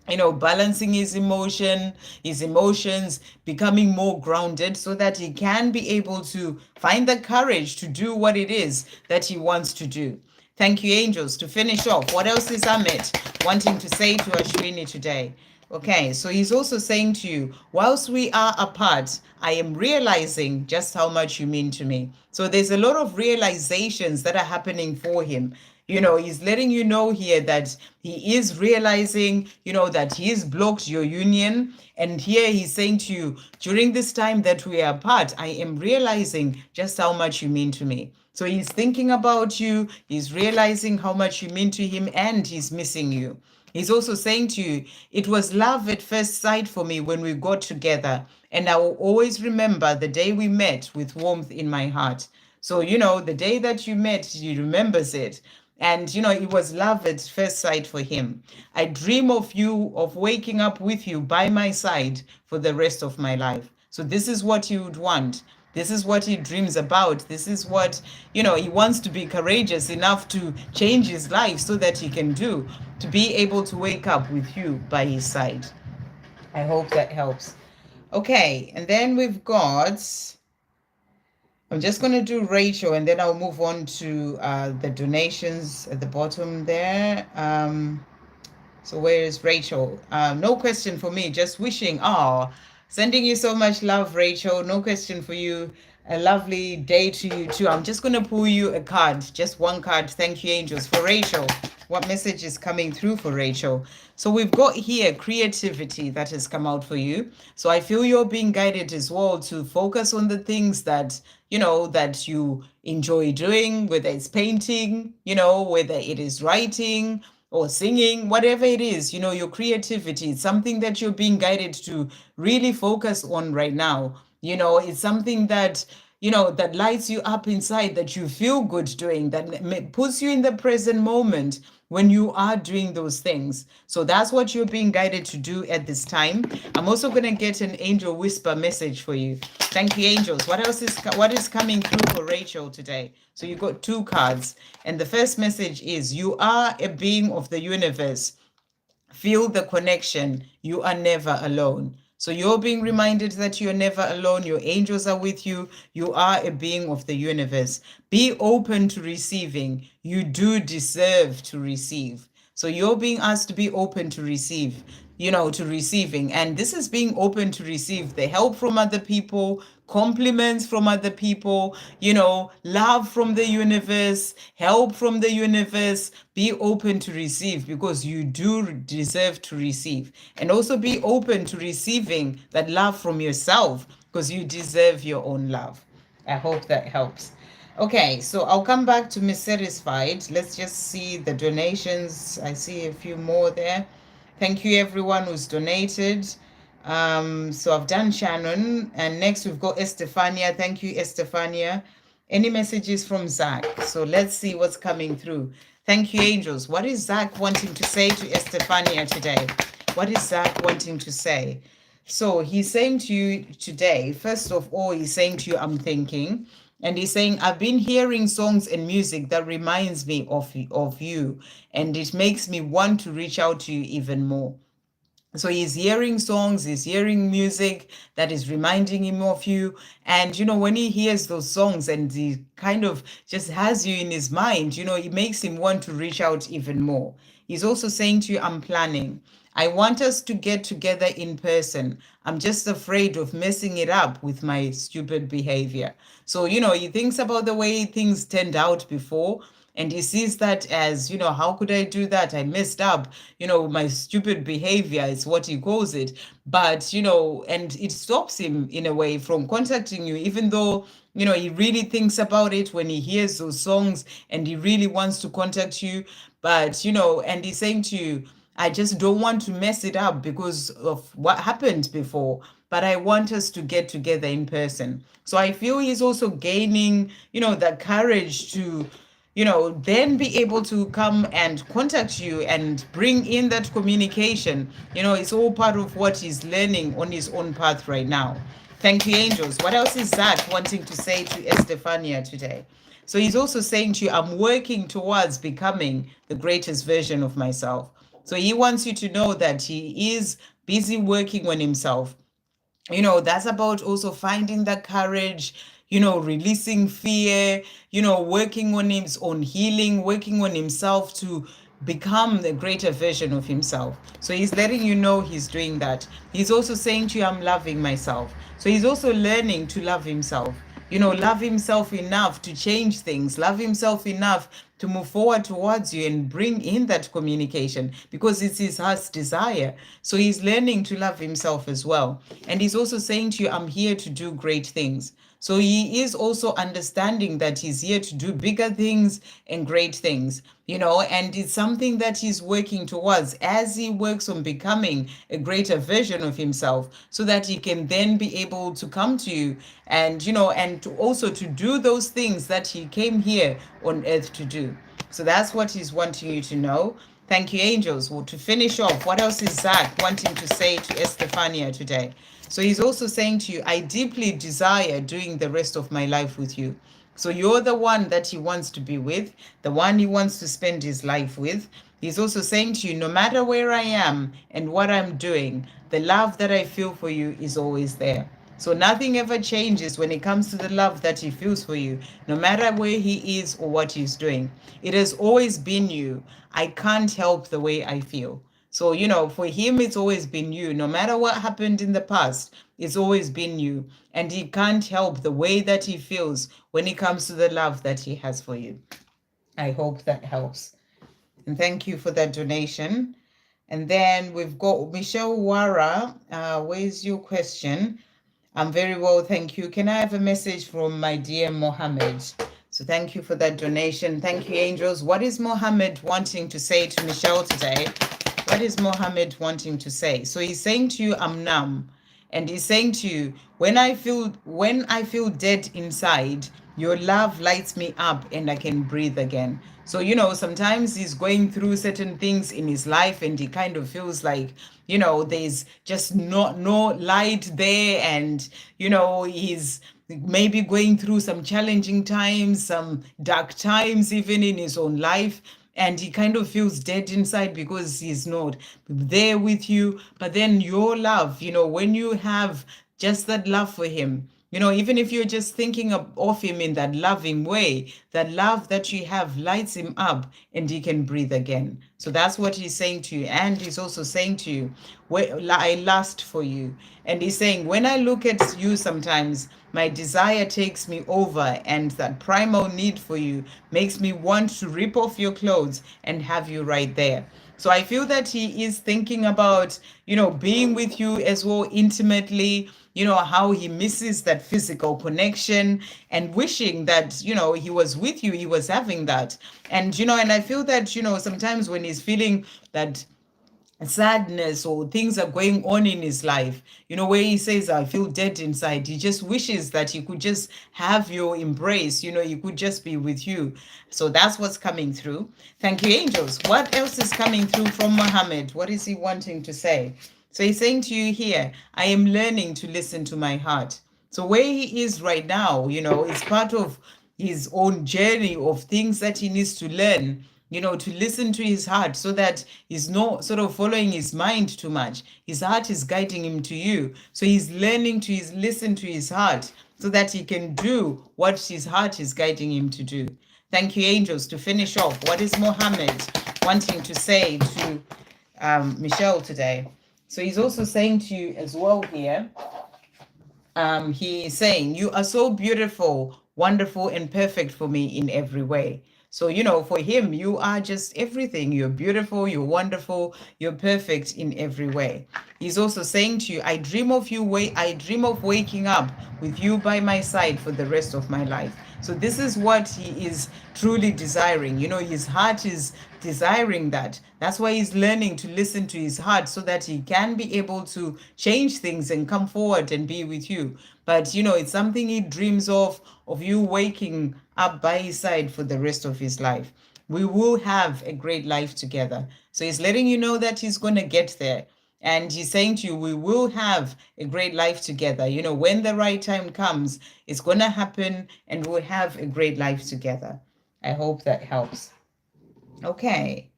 balancing his emotions, becoming more grounded, so that he can be able to find the courage to do what it is that he wants to do. Thank you, angels. To finish off, what else is Amit wanting to say to Ashwini today? Okay, so he's also saying to you, whilst we are apart, I am realizing just how much you mean to me. So there's a lot of realizations that are happening for him. He's letting you know here that he is realizing, that he's blocked your union. And here he's saying to you, during this time that we are apart, I am realizing just how much you mean to me. So he's thinking about you, he's realizing how much you mean to him, and he's missing you. He's also saying to you, it was love at first sight for me when we got together, and I will always remember the day we met with warmth in my heart. So, the day that you met, he remembers it. And, it was love at first sight for him. I dream of you, of waking up with you by my side for the rest of my life. So this is what he would want. This is what he dreams about. This is what, he wants to be courageous enough to change his life so that he can do, to be able to wake up with you by his side. I hope that helps. Okay, and then we've got, I'm just going to do Rachel, and then I'll move on to the donations at the bottom there. So where is Rachel? No question for me, just wishing. Sending you so much love, Rachel. No question for you. A lovely day to you too. I'm just going to pull you a card, just one card. Thank you, angels. For Rachel, what message is coming through for Rachel? So we've got here creativity that has come out for you. So I feel you're being guided as well to focus on the things that, that you enjoy doing, whether it's painting, whether it is writing, or singing, whatever it is, your creativity. It's something that you're being guided to really focus on right now. It's something that, that lights you up inside, that you feel good doing, that puts you in the present moment when you are doing those things. So that's what you're being guided to do at this time. I'm also going to get an angel whisper message for you. Thank you, angels. What is coming through for Rachel today? So you got two cards, and the first message is, you are a being of the universe. Feel the connection. You are never alone. So you're being reminded that you're never alone. Your angels are with you. You are a being of the universe. Be open to receiving. You do deserve to receive. So you're being asked to be open to receive, to receiving. And this is being open to receive the help from other people, compliments from other people, love from the universe, help from the universe. Be open to receive, because you do deserve to receive. And also be open to receiving that love from yourself, because you deserve your own love. I hope that helps. Okay, so I'll come back to Miss Satisfied. Let's just see the donations. I see a few more there. Thank you, everyone who's donated. So I've done Shannon, and next we've got Estefania. Thank you, Estefania. Any messages from Zach? So let's see what's coming through. Thank you, angels. What is Zach wanting to say to Estefania today? What is Zach wanting to say? So he's saying to you today, first of all, he's saying to you, I'm thinking. And he's saying, I've been hearing songs and music that reminds me of you, and it makes me want to reach out to you even more. So he's hearing songs, he's hearing music that is reminding him of you. And, when he hears those songs and he kind of just has you in his mind, it makes him want to reach out even more. He's also saying to you, I'm planning. I want us to get together in person. I'm just afraid of messing it up with my stupid behavior. So, he thinks about the way things turned out before, And he sees that as, how could I do that? I messed up. My stupid behavior is what he calls it. But, and it stops him in a way from contacting you, even though, he really thinks about it when he hears those songs and he really wants to contact you. But, and he's saying to you, I just don't want to mess it up because of what happened before, but I want us to get together in person. So I feel he's also gaining, the courage to, then be able to come and contact you and bring in that communication. It's all part of what he's learning on his own path right now. Thank you, angels. What else is Zach wanting to say to Estefania today? So he's also saying to you, I'm working towards becoming the greatest version of myself. So he wants you to know that he is busy working on himself. That's about also finding the courage, releasing fear, working on his own healing, working on himself to become the greater version of himself. So he's letting you know he's doing that. He's also saying to you, I'm loving myself. So he's also learning to love himself. Love himself enough to change things, love himself enough to move forward towards you and bring in that communication because it's his heart's desire. So he's learning to love himself as well. And he's also saying to you, I'm here to do great things. So he is also understanding that he's here to do bigger things and great things, and it's something that he's working towards as he works on becoming a greater version of himself so that he can then be able to come to you and, and to also to do those things that he came here on earth to do. So that's what he's wanting you to know. Thank you, angels. Well, to finish off, what else is Zach wanting to say to Estefania today? So he's also saying to you, I deeply desire doing the rest of my life with you. So you're the one that he wants to be with, the one he wants to spend his life with. He's also saying to you, no matter where I am and what I'm doing, the love that I feel for you is always there. So nothing ever changes when it comes to the love that he feels for you, no matter where he is or what he's doing. It has always been you. I can't help the way I feel. So, for him, it's always been you. No matter what happened in the past, it's always been you. And he can't help the way that he feels when it comes to the love that he has for you. I hope that helps. And thank you for that donation. And then we've got Michelle Wara. Where's your question? I'm very well, thank you. Can I have a message from my dear Mohammed? So thank you for that donation. Thank you, angels. What is Mohammed wanting to say to Michelle today? What is Mohammed wanting to say? So he's saying to you, I'm numb. And he's saying to you, when I feel dead inside, your love lights me up and I can breathe again. So, sometimes he's going through certain things in his life and he kind of feels like, there's just no light there. And, he's maybe going through some challenging times, some dark times, even in his own life. And he kind of feels dead inside because he's not there with you. But then your love, when you have just that love for him, even if you're just thinking of him in that loving way, that love that you have lights him up and he can breathe again. So that's what he's saying to you. And he's also saying to you, I lust for you. And he's saying, when I look at you sometimes, my desire takes me over, and that primal need for you makes me want to rip off your clothes and have you right there. So I feel that he is thinking about, being with you as well intimately, how he misses that physical connection and wishing that, he was with you, he was having that. And, and I feel that, sometimes when he's feeling that sadness or things are going on in his life, where he says, I feel dead inside, he just wishes that he could just have your embrace, he could just be with you. So that's what's coming through. Thank you, angels. What else is coming through from Mohammed? What is he wanting to say? So he's saying to you here, I am learning to listen to my heart. So where he is right now, it's part of his own journey of things that he needs to learn, to listen to his heart so that he's not sort of following his mind too much. His heart is guiding him to you. So he's learning to listen to his heart so that he can do what his heart is guiding him to do. Thank you, angels. To finish off, what is Mohammed wanting to say to Michelle today? So he's also saying to you as well here, he is saying, you are so beautiful, wonderful, and perfect for me in every way. So, for him, you are just everything. You're beautiful, you're wonderful, you're perfect in every way. He's also saying to you, I dream of waking up with you by my side for the rest of my life. So this is what he is truly desiring. His heart is desiring that. That's why he's learning to listen to his heart so that he can be able to change things and come forward and be with you. But it's something he dreams of you waking up by his side for the rest of his life. We will have a great life together. So he's letting you know that he's going to get there. And he's saying to you, we will have a great life together. When the right time comes, it's going to happen and we'll have a great life together. I hope that helps. Okay.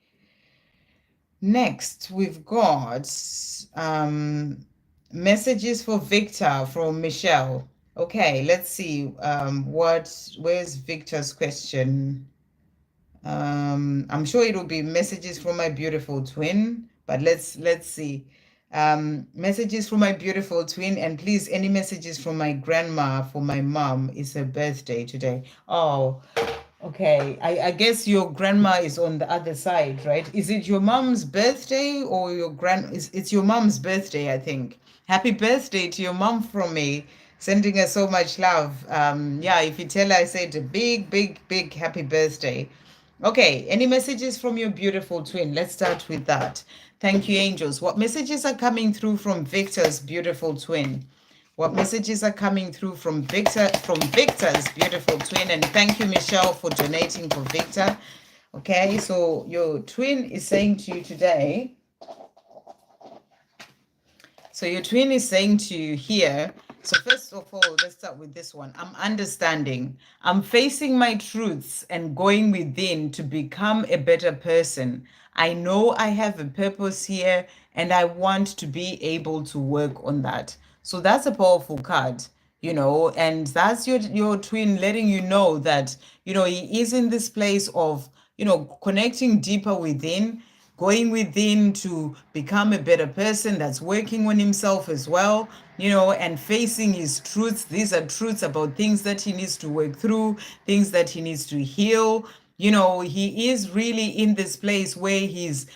Next, we've got messages for Victor from Michelle. Okay, let's see. Where's Victor's question? I'm sure it will be messages from my beautiful twin, but let's see. Messages from my beautiful twin, and please, any messages from my grandma for my mom. It's her birthday today. Oh, okay. I guess your grandma is on the other side, right? Is it your mom's birthday or it's your mom's birthday, I think. Happy birthday to your mom from me. Sending her so much love. Yeah, if you tell her I said a big, big, big happy birthday. Okay, any messages from your beautiful twin? Let's start with that. Thank you, angels. What messages are coming through from Victor's beautiful twin? What messages are coming through from Victor's beautiful twin? And thank you, Michelle, for donating for Victor. Okay, so your twin is saying to you today. So your twin is saying to you here. So first of all, let's start with this one. I'm understanding. I'm facing my truths and going within to become a better person. I know I have a purpose here and I want to be able to work on that. So that's a powerful card, and that's your twin letting you know that, he is in this place of, connecting deeper within, going within to become a better person, that's working on himself as well, and facing his truths. These are truths about things that he needs to work through, things that he needs to heal. He is really in this place where he's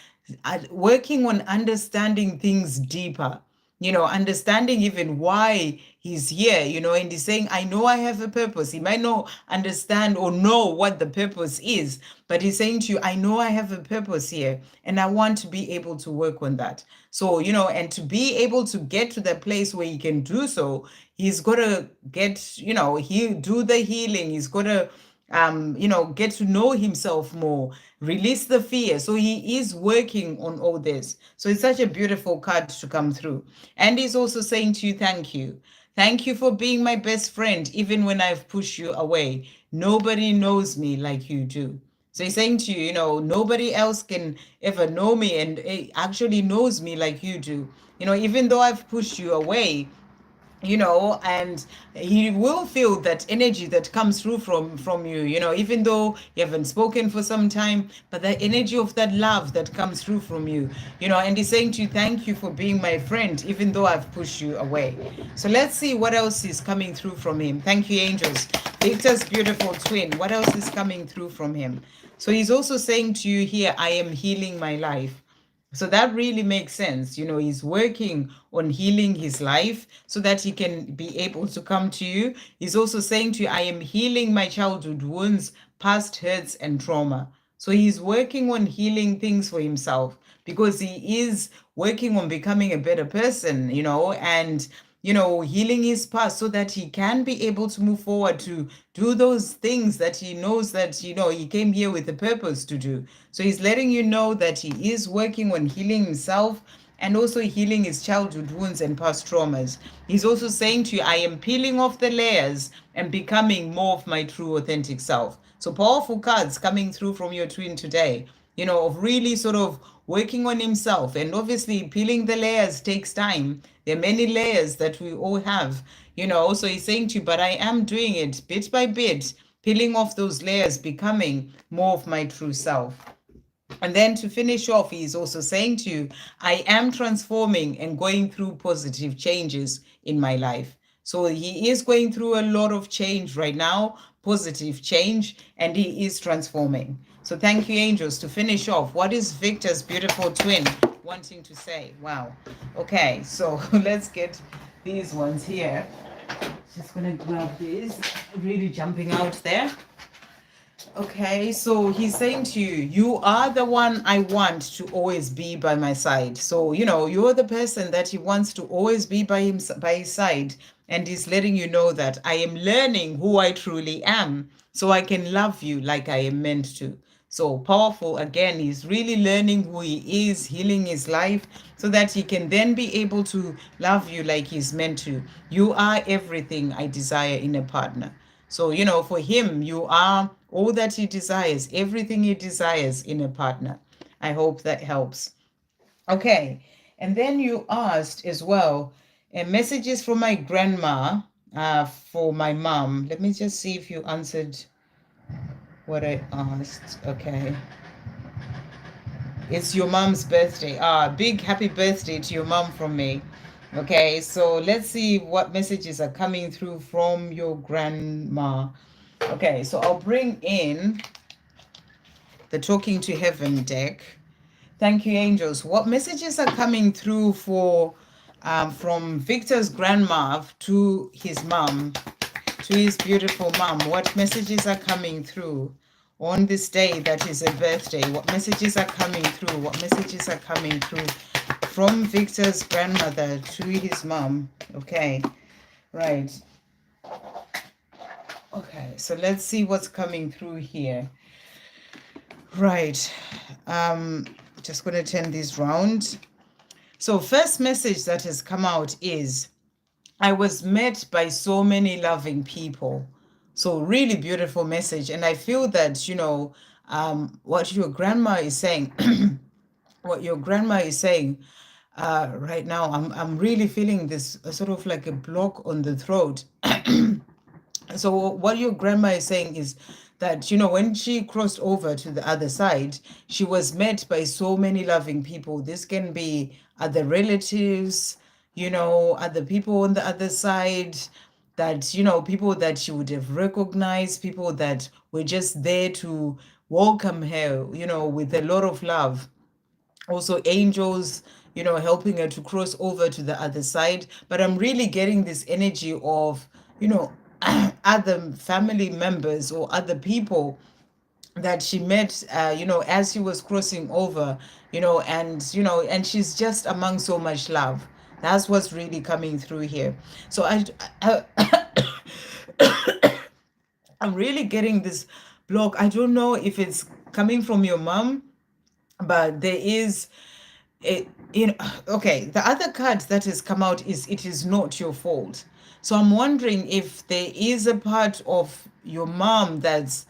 working on understanding things deeper, understanding even why he's here, and he's saying, I know I have a purpose. He might not understand or know what the purpose is, but he's saying to you, I know I have a purpose here and I want to be able to work on that. So, and to be able to get to the place where he can do so, he's got to get, he do the healing. He's got to get to know himself more, release the fear. So he is working on all this. So it's such a beautiful card to come through. And he's also saying to you, thank you. Thank you for being my best friend, even when I've pushed you away. Nobody knows me like you do. So he's saying to you, nobody else can ever know me and actually knows me like you do. Even though I've pushed you away, and he will feel that energy that comes through from you, even though you haven't spoken for some time, but the energy of that love that comes through from you, and he's saying to you, thank you for being my friend, even though I've pushed you away. So let's see what else is coming through from him. Thank you, angels. Victor's beautiful twin, what else is coming through from him? So he's also saying to you here, I am healing my life. So that really makes sense. He's working on healing his life so that he can be able to come to you. He's also saying to you, I am healing my childhood wounds, past hurts, and trauma. So he's working on healing things for himself because he is working on becoming a better person, and healing his past so that he can be able to move forward to do those things that he knows that, he came here with a purpose to do. So he's letting you know that he is working on healing himself and also healing his childhood wounds and past traumas. He's also saying to you, I am peeling off the layers and becoming more of my true authentic self. So powerful cards coming through from your twin today, of really sort of working on himself. And obviously peeling the layers takes time. There are many layers that we all have, so he's saying to you, but I am doing it bit by bit, peeling off those layers, becoming more of my true self. And then to finish off, he's also saying to you, I am transforming and going through positive changes in my life. So he is going through a lot of change right now, positive change, and he is transforming. So thank you, angels. To finish off, what is Victor's beautiful twin wanting to say? Wow. Okay, so let's get these ones here. Just gonna grab these, really jumping out there. Okay, so he's saying to you, you are the one I want to always be by my side. So, you're the person that he wants to always be by his side. And he's letting you know that I am learning who I truly am so I can love you like I am meant to. So powerful. Again, he's really learning who he is, healing his life so that he can then be able to love you like he's meant to. You are everything I desire in a partner. So, for him, you are all that he desires, everything he desires in a partner. I hope that helps. Okay. And then you asked as well, messages from my grandma, for my mom. Let me just see if you answered what I asked. Okay. It's your mom's birthday. Big happy birthday to your mom from me. Okay, so let's see what messages are coming through from your grandma. Okay, so I'll bring in the Talking to Heaven deck. Thank you, angels. What messages are coming through from Victor's grandma to his mom, to his beautiful mom? What messages are coming through on this day that is a birthday? What messages are coming through? What messages are coming through from Victor's grandmother to his mom? Okay, right. Okay, so let's see what's coming through here. Right. Just going to turn this round. So first message that has come out is, I was met by so many loving people. So really beautiful message. And I feel that, what your grandma is saying, what your grandma is saying right now, I'm really feeling this sort of like a block on the throat. So what your grandma is saying is that, when she crossed over to the other side, she was met by so many loving people. This can be other relatives, other people on the other side, that, people that she would have recognized, people that were just there to welcome her, with a lot of love. Also angels, helping her to cross over to the other side. But I'm really getting this energy of, other family members or other people that she met, as she was crossing over, and she's just among so much love. That's what's really coming through here. So I'm really getting this block. I don't know if it's coming from your mom, but there is okay, the other card that has come out is, it is not your fault. So I'm wondering if there is a part of your mom that's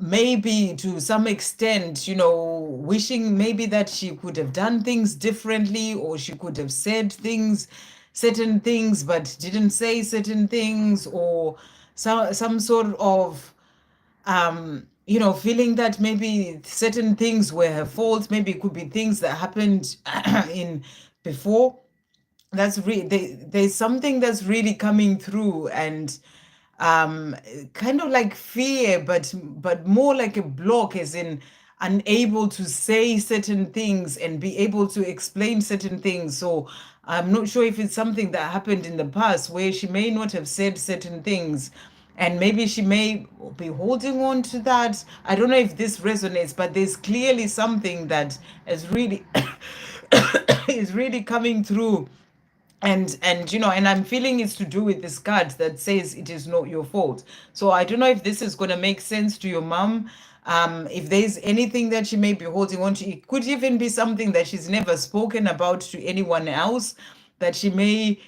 maybe to some extent, wishing maybe that she could have done things differently, or she could have said certain things but didn't say certain things, or some sort of feeling that maybe certain things were her fault. Maybe it could be things that happened in before. That's there's something that's really coming through, and kind of like fear, but more like a block, as in unable to say certain things and be able to explain certain things. So I'm not sure if it's something that happened in the past where she may not have said certain things, and maybe she may be holding on to that. I don't know if this resonates, but there's clearly something that is really is really coming through. And I'm feeling it's to do with this card that says it is not your fault. So I don't know if this is going to make sense to your mom. If there's anything that she may be holding on to, it could even be something that she's never spoken about to anyone else, that she may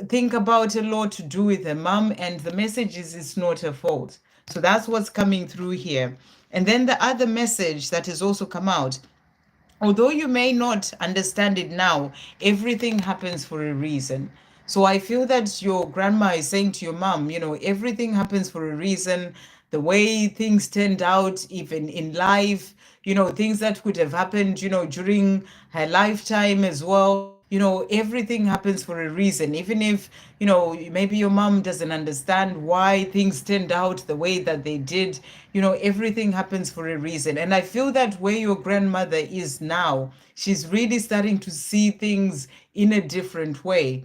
think about a lot, to do with her mom, and the message is, it's not her fault. So that's what's coming through here. And then the other message that has also come out, although you may not understand it now, everything happens for a reason. So I feel that your grandma is saying to your mom, everything happens for a reason, the way things turned out, even in life, things that could have happened, during her lifetime as well. Everything happens for a reason. Even if, maybe your mom doesn't understand why things turned out the way that they did, everything happens for a reason. And I feel that where your grandmother is now, she's really starting to see things in a different way,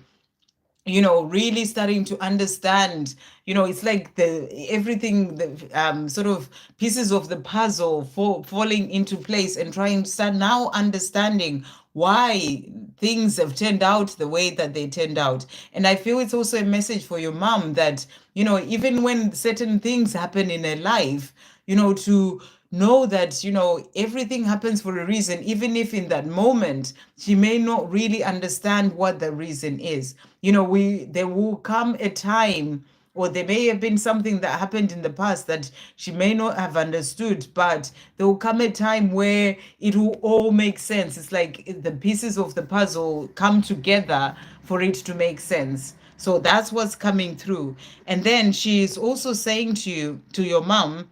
really starting to understand. It's like the sort of pieces of the puzzle falling into place, and trying to start now understanding why things have turned out the way that they turned out. And I feel it's also a message for your mom that, even when certain things happen in her life, to know that, everything happens for a reason, even if in that moment she may not really understand what the reason is. There will come a time, or there may have been something that happened in the past that she may not have understood, but there will come a time where it will all make sense. It's like the pieces of the puzzle come together for it to make sense. So that's what's coming through. And then she is also saying to you, to your mom,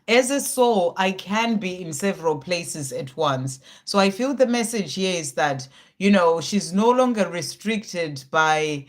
as a soul, I can be in several places at once. So I feel the message here is that, she's no longer restricted by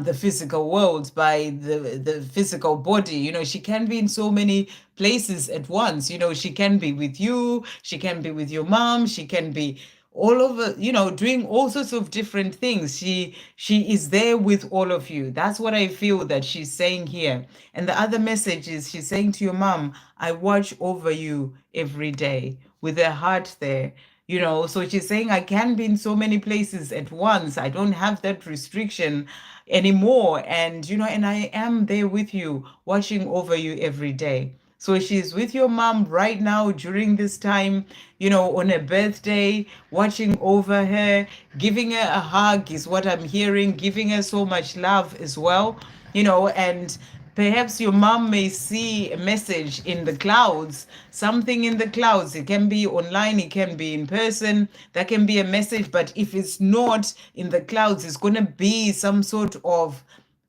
the physical world, by the physical body. She can be in so many places at once. She can be with you, she can be with your mom, she can be all over, doing all sorts of different things. She is there with all of you. That's what I feel that she's saying here. And the other message is she's saying to your mom, I watch over you every day, with her heart there. So she's saying, I can be in so many places at once. I don't have that restriction anymore. And, and I am there with you, watching over you every day. So she's with your mom right now during this time, on her birthday, watching over her, giving her a hug is what I'm hearing, giving her so much love as well, and perhaps your mom may see a message in the clouds, something in the clouds. It can be online, it can be in person. That can be a message, but if it's not in the clouds, it's going to be some sort of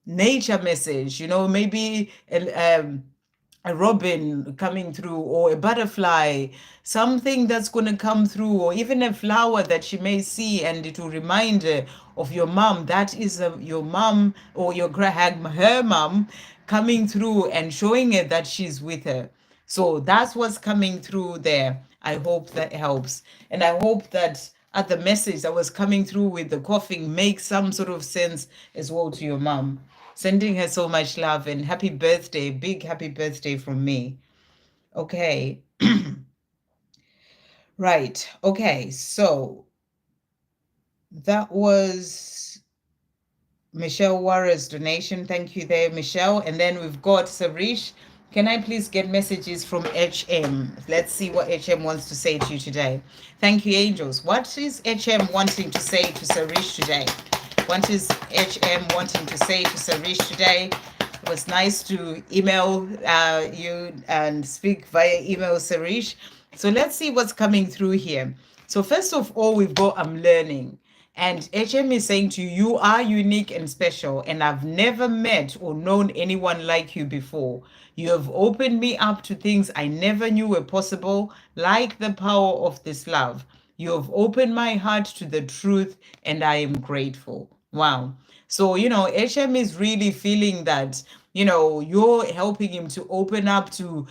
nature message, maybe a robin coming through, or a butterfly, something that's going to come through, or even a flower that she may see, and it will remind her of your mom. That is your mom, or her mom, coming through and showing her that she's with her. So that's what's coming through there. I hope that helps. And I hope that the message that was coming through with the coughing makes some sort of sense as well to your mom. Sending her so much love and happy birthday, big happy birthday from me. Okay. Right. Okay. So that was Michelle Warren's donation. Thank you there, Michelle. And then we've got Sarish. Can I please get messages from HM? Let's see what HM wants to say to you today. Thank you, angels. What is HM wanting to say to Sarish today? What is HM wanting to say to Sarish today? It was nice to email you and speak via email, Sarish. So let's see what's coming through here. So first of all, we've got I'm learning. And HM is saying to you, you are unique and special, and I've never met or known anyone like you before. You have opened me up to things I never knew were possible, like the power of this love. You have opened my heart to the truth, and I am grateful. Wow. So, HM is really feeling that, you're helping him to open up to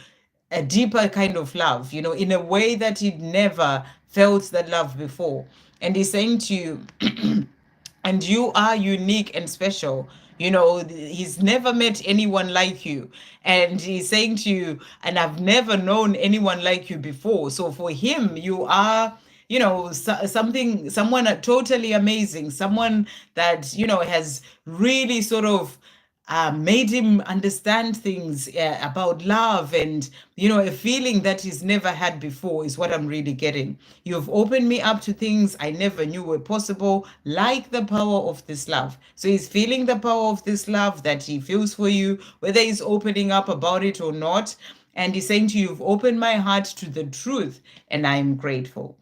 a deeper kind of love, in a way that he'd never felt that love before. And he's saying to you, and you are unique and special. He's never met anyone like you. And he's saying to you, and I've never known anyone like you before. So for him, you are, someone totally amazing, someone that, has really sort of made him understand things about love, and a feeling that he's never had before is what I'm really getting. You've opened me up to things I never knew were possible, like the power of this love. So he's feeling the power of this love that he feels for you, whether he's opening up about it or not. And he's saying to you, you've opened my heart to the truth, and I am grateful.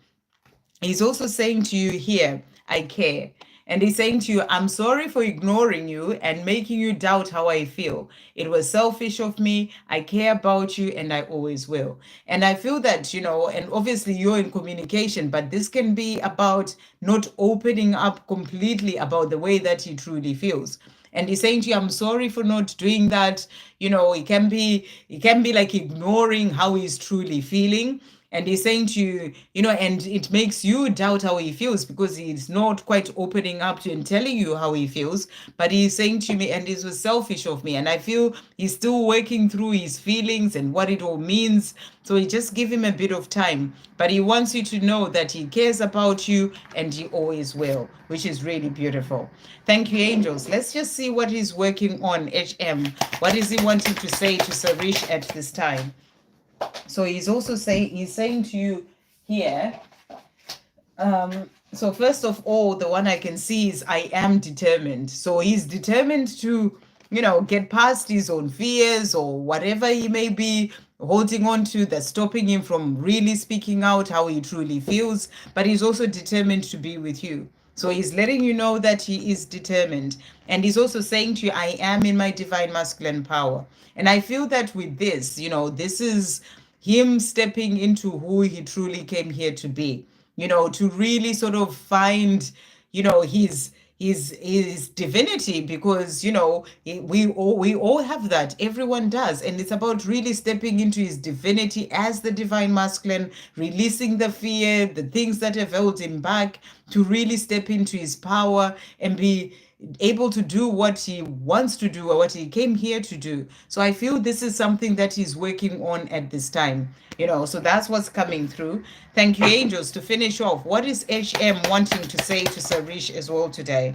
He's also saying to you here, I care. And he's saying to you, I'm sorry for ignoring you and making you doubt how I feel. It was selfish of me. I care about you and I always will. And I feel that, and obviously you're in communication, but this can be about not opening up completely about the way that he truly feels. And he's saying to you, I'm sorry for not doing that. It can be like ignoring how he's truly feeling. And he's saying to you, and it makes you doubt how he feels because he's not quite opening up to and telling you how he feels. But he's saying to me, and this was selfish of me. And I feel he's still working through his feelings and what it all means. So you just give him a bit of time. But he wants you to know that he cares about you and he always will, which is really beautiful. Thank you, angels. Let's just see what he's working on, HM. What is he wanting to say to Sarish at this time? So he's saying to you here, so first of all, the one I can see is I am determined. So he's determined to, get past his own fears or whatever he may be holding on to that's stopping him from really speaking out how he truly feels. But he's also determined to be with you. So he's letting you know that he is determined. And he's also saying to you, I am in my divine masculine power. And I feel that with this, this is him stepping into who he truly came here to be, to really sort of find, his divinity, because we all have that, everyone does, and it's about really stepping into his divinity as the divine masculine, releasing the fear, the things that have held him back, to really step into his power and be able to do what he wants to do or what he came here to do. So I feel this is something that he's working on at this time, so that's what's coming through. Thank you, angels. To finish off, what is HM wanting to say to Sarish as well today?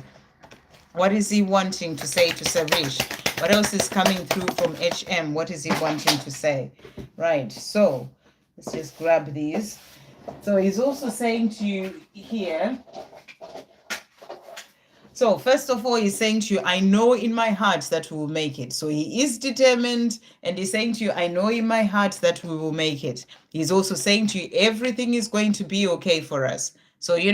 What is he wanting to say to Sarish? What else is coming through from HM? What is he wanting to say? Right, so let's just grab these. So he's also saying to you here, so first of all, he's saying to you, I know in my heart that we will make it. So he is determined, and he's saying to you, I know in my heart that we will make it. He's also saying to you, everything is going to be okay for us. So, he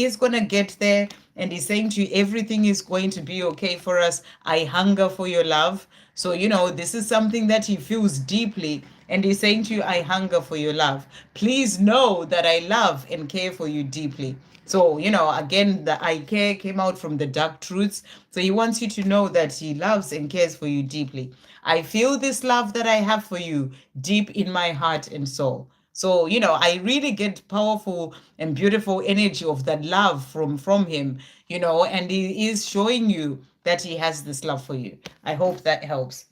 is going to get there, and he's saying to you, everything is going to be okay for us. I hunger for your love. So, this is something that he feels deeply, and he's saying to you, I hunger for your love. Please know that I love and care for you deeply. So, again, the I care came out from the dark truths. So he wants you to know that he loves and cares for you deeply. I feel this love that I have for you deep in my heart and soul. So, I really get powerful and beautiful energy of that love from him, and he is showing you that he has this love for you. I hope that helps.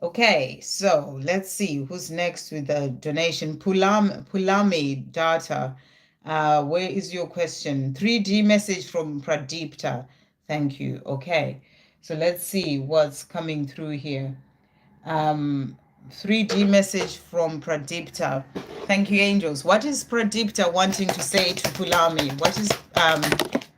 Okay, so let's see who's next with the donation. Pulami Data. Where is your question? 3D message from Pradipta. Thank you. Okay, so let's see what's coming through here. 3D message from Pradipta. Thank you, angels. What is Pradipta wanting to say to Pulami? What is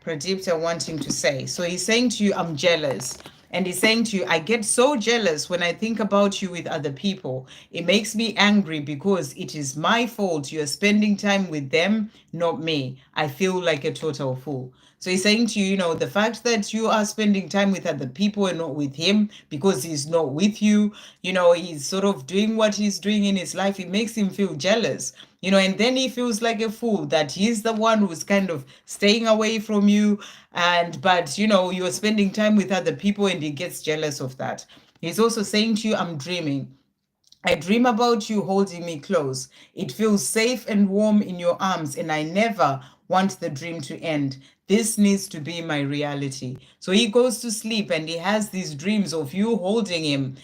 Pradipta wanting to say? So he's saying to you, I'm jealous. And he's saying to you, I get so jealous when I think about you with other people. It makes me angry because it is my fault you're spending time with them, not me. I feel like a total fool. So he's saying to you, the fact that you are spending time with other people and not with him because he's not with you, he's sort of doing what he's doing in his life. It makes him feel jealous. And then he feels like a fool that he's the one who's kind of staying away from you. But you're spending time with other people and he gets jealous of that. He's also saying to you, I'm dreaming. I dream about you holding me close. It feels safe and warm in your arms, and I never want the dream to end. This needs to be my reality. So he goes to sleep and he has these dreams of you holding him,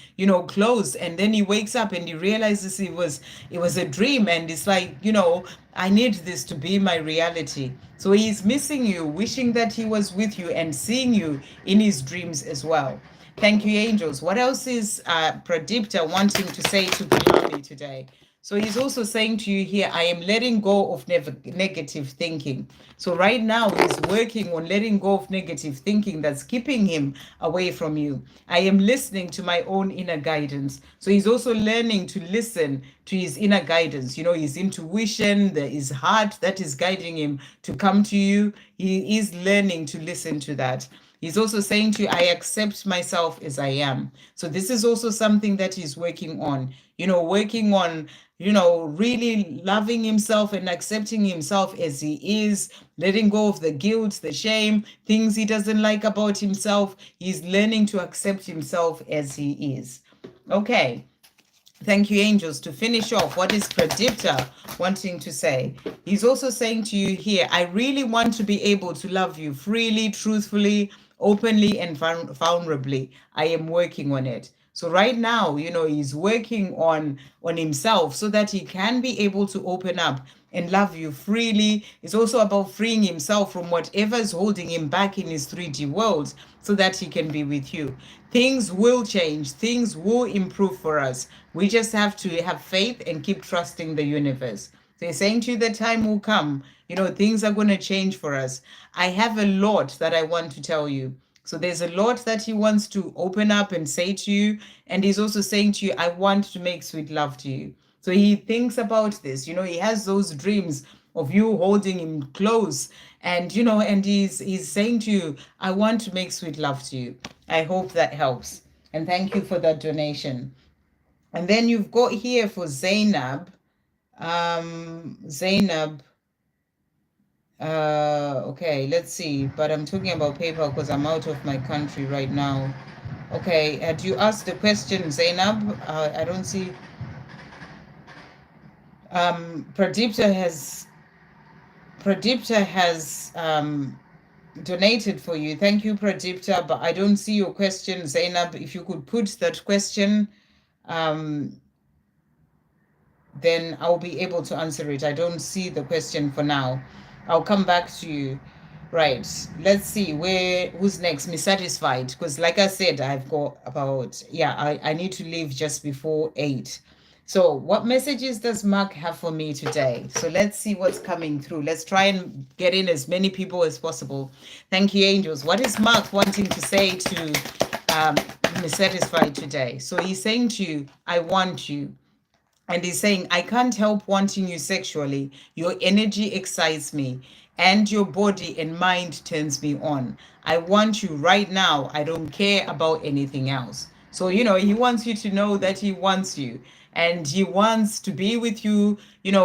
close. And then he wakes up and he realizes it was a dream. And it's like, I need this to be my reality. So he's missing you, wishing that he was with you and seeing you in his dreams as well. Thank you, angels. What else is Pradipta wanting to say to Pulami today? So he's also saying to you here, I am letting go of negative thinking. So right now he's working on letting go of negative thinking that's keeping him away from you. I am listening to my own inner guidance. So he's also learning to listen to his inner guidance, his intuition, his heart that is guiding him to come to you. He is learning to listen to that. He's also saying to you, I accept myself as I am. So this is also something that he's working on, working on, really loving himself and accepting himself as he is, letting go of the guilt, the shame, things he doesn't like about himself. He's learning to accept himself as he is. Okay. Thank you, angels. To finish off, what is Pradipta wanting to say? He's also saying to you here, I really want to be able to love you freely, truthfully, openly, and vulnerably. I am working on it. So right now, he's working on himself so that he can be able to open up and love you freely. It's also about freeing himself from whatever is holding him back in his 3D world so that he can be with you. Things will change, things will improve for us. We just have to have faith and keep trusting the universe. So he's saying to you, the time will come, things are going to change for us. I have a lot that I want to tell you. So there's a lot that he wants to open up and say to you. And he's also saying to you, I want to make sweet love to you. So he thinks about this, he has those dreams of you holding him close. And, and he's saying to you, I want to make sweet love to you. I hope that helps. And thank you for that donation. And then you've got here for Zainab. Zainab. Okay, let's see. But I'm talking about PayPal because I'm out of my country right now. Okay, had you asked the question, Zainab? I don't see. Pradipta has donated for you. Thank you, Pradipta, but I don't see your question, Zainab. If you could put that question, then I'll be able to answer it. I don't see the question for now. I'll come back to you. Right, let's see who's next. Me satisfied, because like I said, I've got about, I need to leave just before 8. So what messages does Mark have for me today? So let's see what's coming through. Let's try and get in as many people as possible. Thank you, angels. What is Mark wanting to say to me satisfied today? So he's saying to you, I want you. And he's saying, I can't help wanting you sexually. Your energy excites me, and your body and mind turns me on. I want you right now. I don't care about anything else. So, he wants you to know that he wants you. And he wants to be with you,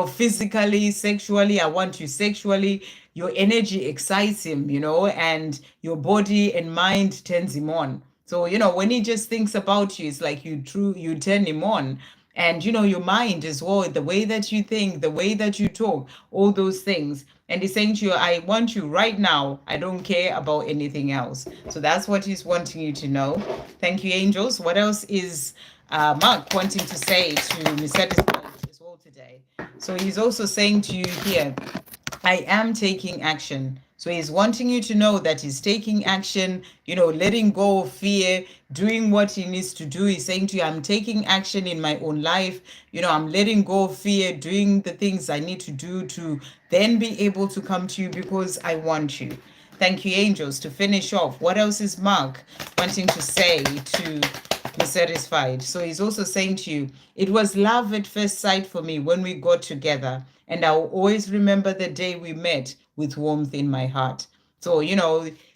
physically, sexually. I want you sexually. Your energy excites him, and your body and mind turns him on. So, when he just thinks about you, it's like you turn him on. And your mind as well, the way that you think, the way that you talk, all those things. And he's saying to you, I want you right now. I don't care about anything else. So that's what he's wanting you to know. Thank you, angels. What else is Mark wanting to say to Miss Satisfied as well today? So he's also saying to you here, I am taking action. So he's wanting you to know that he's taking action, letting go of fear, doing what he needs to do. He's saying to you, I'm taking action in my own life. I'm letting go of fear, doing the things I need to do to then be able to come to you because I want you. Thank you, angels. To finish off, what else is Mark wanting to say to be satisfied? So he's also saying to you, it was love at first sight for me when we got together. And I'll always remember the day we met with warmth in my heart. So,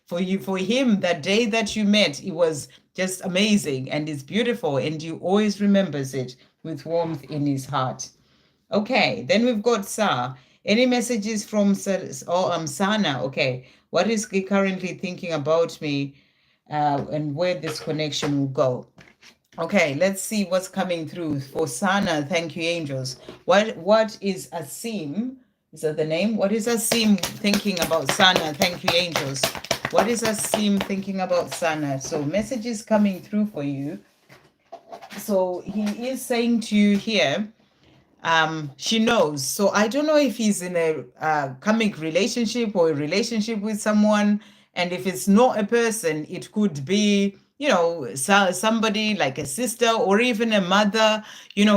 for him, that day that you met, it was just amazing and it's beautiful. And he always remembers it with warmth in his heart. Okay, then we've got Sa. Any messages from Sana? Okay, what is he currently thinking about me and where this connection will go? Okay, let's see what's coming through for Sana. Thank you, angels. What is Asim? Is that the name? What is Asim thinking about Sana? Thank you, angels. What is Asim thinking about Sana? So messages coming through for you. So he is saying to you here, she knows. So I don't know if he's in a karmic relationship or a relationship with someone. And if it's not a person, it could be somebody like a sister or even a mother,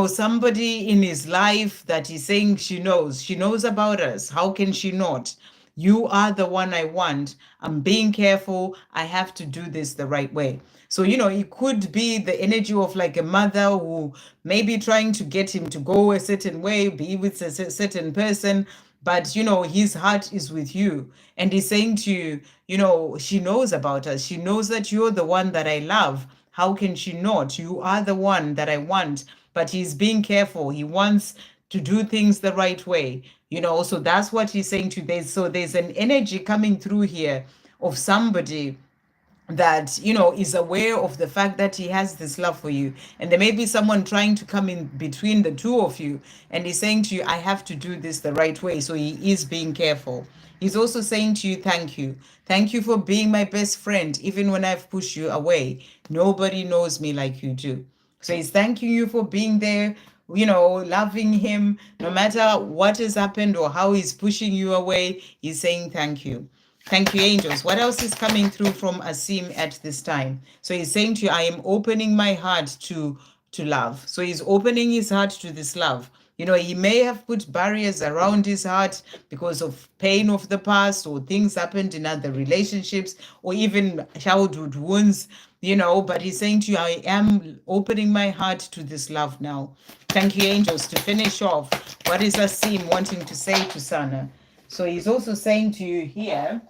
somebody in his life that is saying she knows about us. How can she not? You are the one I want. I'm being careful. I have to do this the right way. So, it could be the energy of like a mother who may be trying to get him to go a certain way, be with a certain person, but his heart is with you. And he's saying to you, she knows about us. She knows that you're the one that I love. How can she not? You are the one that I want. But he's being careful. He wants to do things the right way. So that's what he's saying to you. There's an energy coming through here of somebody that is aware of the fact that he has this love for you, and there may be someone trying to come in between the two of you, and he's saying to you, I have to do this the right way. So he is being careful. He's also saying to you, thank you for being my best friend, even when I've pushed you away. Nobody knows me like you do. So he's thanking you for being there, loving him no matter what has happened or how he's pushing you away. He's saying thank you. Thank you, angels. What else is coming through from Asim at this time? So he's saying to you, I am opening my heart to love. So he's opening his heart to this love. He may have put barriers around his heart because of pain of the past, or things happened in other relationships, or even childhood wounds, but he's saying to you, I am opening my heart to this love now. Thank you, angels. To finish off, what is Asim wanting to say to Sana? So he's also saying to you here,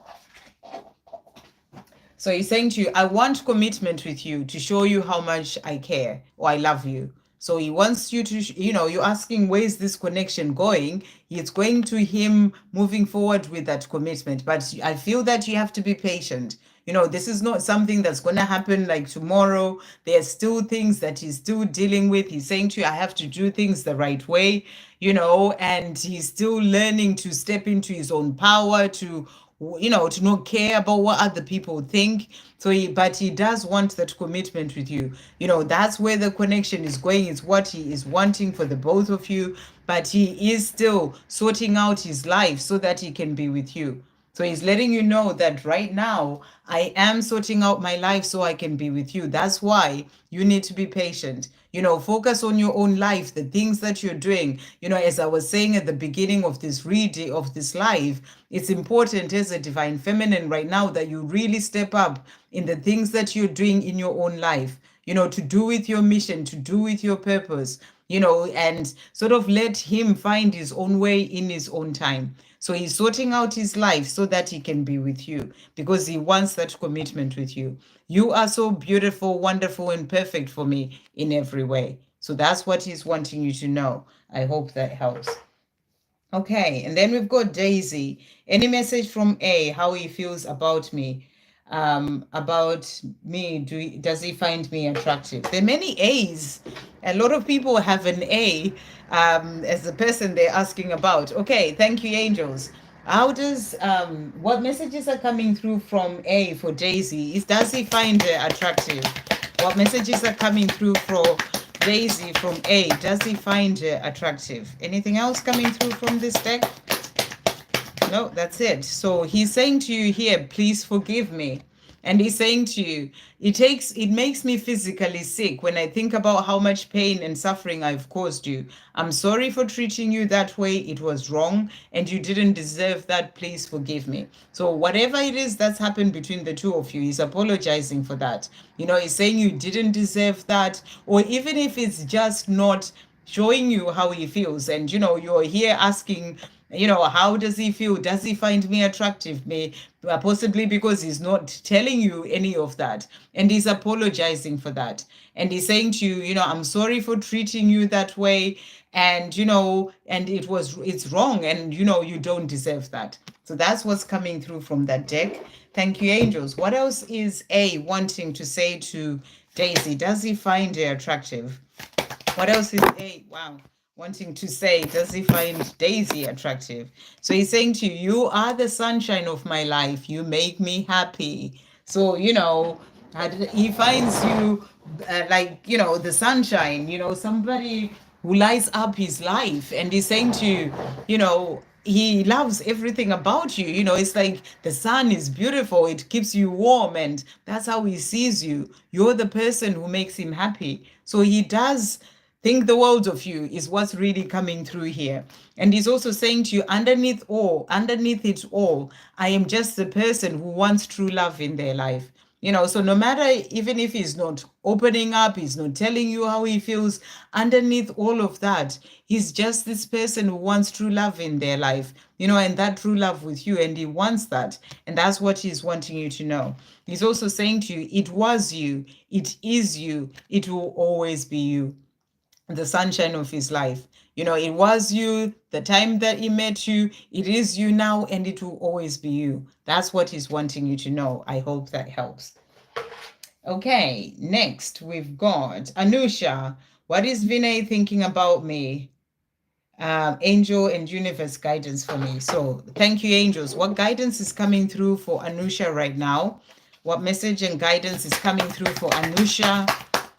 so he's saying to you, I want commitment with you to show you how much I care or I love you. So he wants you to, you're asking, where's this connection going? It's going to him moving forward with that commitment. But I feel that you have to be patient. This is not something that's going to happen like tomorrow. There are still things that he's still dealing with. He's saying to you, I have to do things the right way, and he's still learning to step into his own power, to not care about what other people think. But he does want that commitment with you. That's where the connection is going. It's what he is wanting for the both of you. But he is still sorting out his life so that he can be with you. So he's letting you know that right now, I am sorting out my life so I can be with you. That's why you need to be patient. Focus on your own life, the things that you're doing. As I was saying at the beginning of this reading, of this live, it's important as a divine feminine right now that you really step up in the things that you're doing in your own life, to do with your mission, to do with your purpose, and sort of let him find his own way in his own time. So he's sorting out his life so that he can be with you, because he wants that commitment with you. You are so beautiful, wonderful, and perfect for me in every way. So that's what he's wanting you to know. I hope that helps. Okay, and then we've got Daisy. Any message from A, how he feels about me? About me, does he find me attractive? There are many A's. A lot of people have an A as the person they're asking about. Okay, thank you, angels. How does what messages are coming through from A for Daisy? Does he find her attractive? What messages are coming through for Daisy from A? Does he find her attractive? Anything else coming through from this deck? No, that's it. So he's saying to you here, please forgive me. And he's saying to you, it makes me physically sick when I think about how much pain and suffering I've caused you. I'm sorry for treating you that way. It was wrong and you didn't deserve that. Please forgive me. So whatever it is that's happened between the two of you, he's apologizing for that. He's saying you didn't deserve that, or even if it's just not showing you how he feels, and you're here asking, how does he feel? Does he find me attractive? Possibly because he's not telling you any of that, and he's apologizing for that. And he's saying to you, I'm sorry for treating you that way, and and it's wrong, and you don't deserve that. So that's what's coming through from that deck. Thank you, angels. What else is A wanting to say to Daisy? Does he find her attractive? What else is A? Wow. Wanting to say, does he find Daisy attractive? So he's saying to you, you are the sunshine of my life. You make me happy. So, he finds you like, the sunshine, somebody who lights up his life. And he's saying to you, he loves everything about you. It's like the sun is beautiful, it keeps you warm, and that's how he sees you. You're the person who makes him happy. So he does think the world of you, is what's really coming through here. And he's also saying to you, underneath it all, I am just the person who wants true love in their life. So no matter, even if he's not opening up, he's not telling you how he feels, underneath all of that, he's just this person who wants true love in their life, and that true love with you. And he wants that. And that's what he's wanting you to know. He's also saying to you, it was you, it is you, it will always be you, the sunshine of his life. It was you the time that he met you, it is you now, and it will always be you. That's what he's wanting you to know. I hope that helps. Okay, next we've got Anusha. What is Vinay thinking about me? Angel and universe guidance for me. So thank you, angels. What guidance is coming through for Anusha right now? What message and guidance is coming through for Anusha?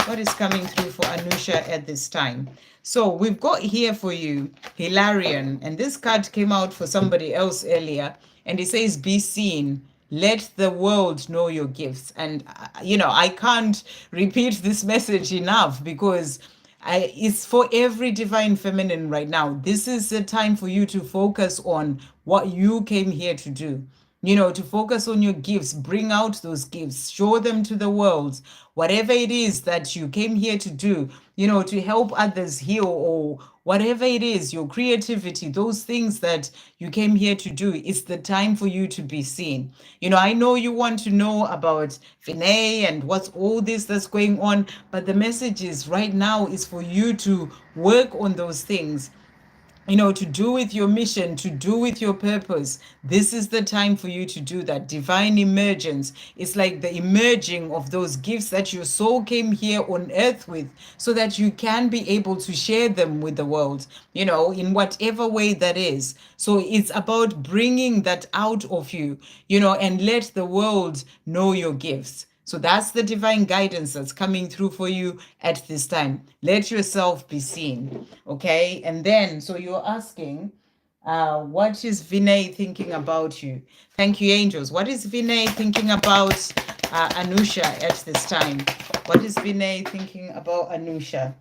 What is coming through for Anusha at this time? So we've got here for you Hilarion, and this card came out for somebody else earlier, and it says, be seen. Let the world know your gifts. And, I can't repeat this message enough, because it's for every divine feminine right now. This is the time for you to focus on what you came here to do. To focus on your gifts, bring out those gifts, show them to the world. Whatever it is that you came here to do, to help others heal, or whatever it is, your creativity, those things that you came here to do, it's the time for you to be seen. I know you want to know about Vinay and what's all this that's going on, but the message is right now is for you to work on those things, to do with your mission, to do with your purpose. This is the time for you to do that. Divine emergence. It's like the emerging of those gifts that your soul came here on earth with, so that you can be able to share them with the world, in whatever way that is. So it's about bringing that out of you, and let the world know your gifts. So that's the divine guidance that's coming through for you at this time. Let yourself be seen. Okay. And then, so you're asking, what is Vinay thinking about you? Thank you, angels. What is Vinay thinking about Anusha at this time? What is Vinay thinking about Anusha?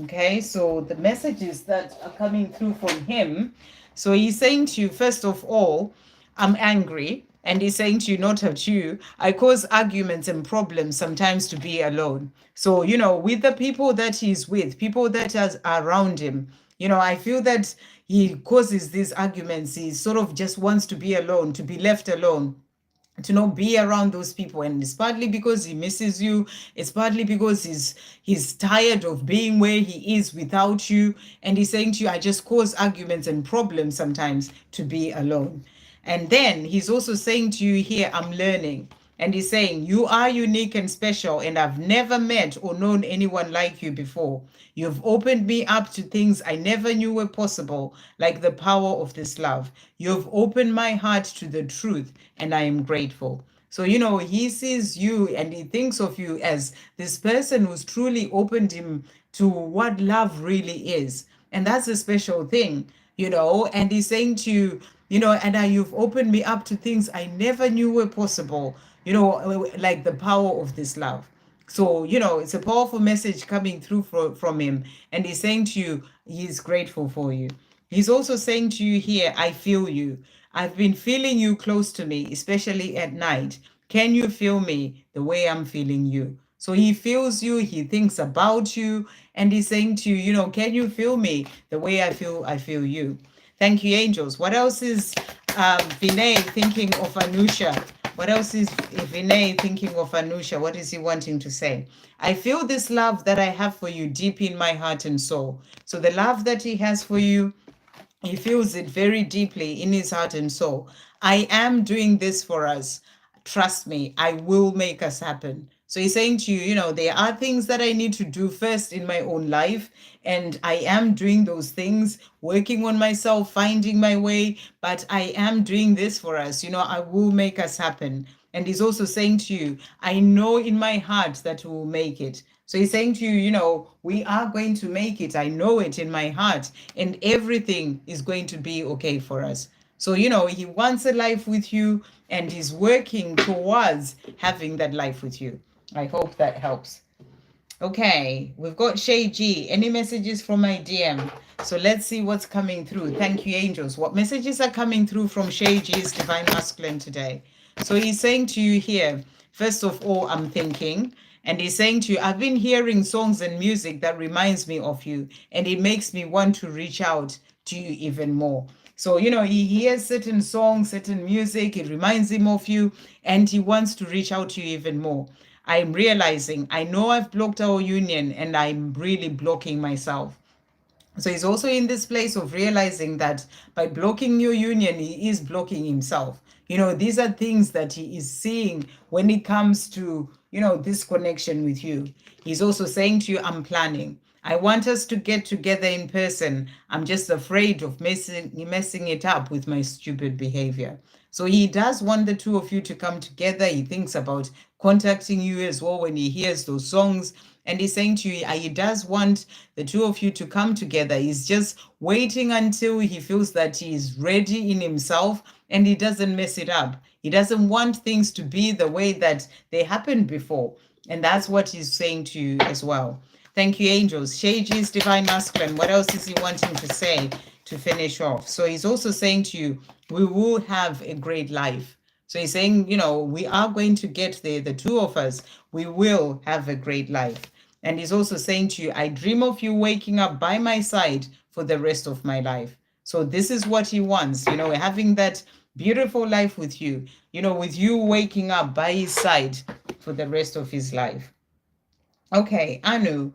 Okay, so the messages that are coming through from him. So he's saying to you, first of all, I'm angry. And he's saying to you, not at you, I cause arguments and problems sometimes to be alone. So, with the people that he's with, people that are around him, I feel that he causes these arguments. He sort of just wants to be alone, to be left alone, to not be around those people. And it's partly because he misses you, it's partly because he's tired of being where he is without you. And he's saying to you, I just cause arguments and problems sometimes to be alone. And then he's also saying to you here, I'm learning. And he's saying, you are unique and special, and I've never met or known anyone like you before. You've opened me up to things I never knew were possible, like the power of this love. You've opened my heart to the truth, and I am grateful. So, he sees you and he thinks of you as this person who's truly opened him to what love really is. And that's a special thing, and he's saying to you, and you've opened me up to things I never knew were possible, like the power of this love. So, it's a powerful message coming through from him. And he's saying to you, he's grateful for you. He's also saying to you here, I feel you. I've been feeling you close to me, especially at night. Can you feel me the way I'm feeling you? So he feels you, he thinks about you, and he's saying to you, can you feel me the way I feel you? Thank you, angels. What else is Vinay thinking of Anusha? What else is Vinay thinking of Anusha? What is he wanting to say? I feel this love that I have for you deep in my heart and soul. So the love that he has for you, he feels it very deeply in his heart and soul. I am doing this for us. Trust me, I will make us happen. So he's saying to you, there are things that I need to do first in my own life. And I am doing those things, working on myself, finding my way. But I am doing this for us. I will make us happen. And he's also saying to you, I know in my heart that we will make it. So he's saying to you, we are going to make it. I know it in my heart, and everything is going to be okay for us. So, he wants a life with you and he's working towards having that life with you. I hope that helps. Okay, we've got Shay G. Any messages from my DM? So let's see what's coming through. Thank you, angels. What messages are coming through from Shay G's Divine Masculine today? So he's saying to you here, first of all, I'm thinking, and he's saying to you, I've been hearing songs and music that reminds me of you, and it makes me want to reach out to you even more. So, he hears certain songs, certain music, it reminds him of you, and he wants to reach out to you even more. I'm realizing I know I've blocked our union and I'm really blocking myself. So he's also in this place of realizing that by blocking your union, he is blocking himself. These are things that he is seeing when it comes to, this connection with you. He's also saying to you, I'm planning. I want us to get together in person. I'm just afraid of messing it up with my stupid behavior. So he does want the two of you to come together. He thinks about contacting you as well when he hears those songs. And he's saying to you, he does want the two of you to come together. He's just waiting until he feels that he's ready in himself and he doesn't mess it up. He doesn't want things to be the way that they happened before. And that's what he's saying to you as well. Thank you, angels. Shayji's Divine Masculine. What else is he wanting to say to finish off? So he's also saying to you, we will have a great life. So he's saying, we are going to get there. The two of us, we will have a great life. And he's also saying to you, I dream of you waking up by my side for the rest of my life. So this is what he wants, having that beautiful life with you, with you waking up by his side for the rest of his life. Okay, Anu,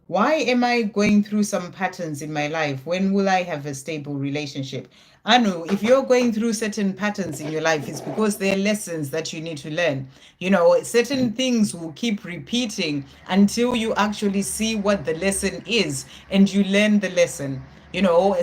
why am I going through some patterns in my life? When will I have a stable relationship? Anu, if you're going through certain patterns in your life, it's because they're lessons that you need to learn. Certain things will keep repeating until you actually see what the lesson is and you learn the lesson.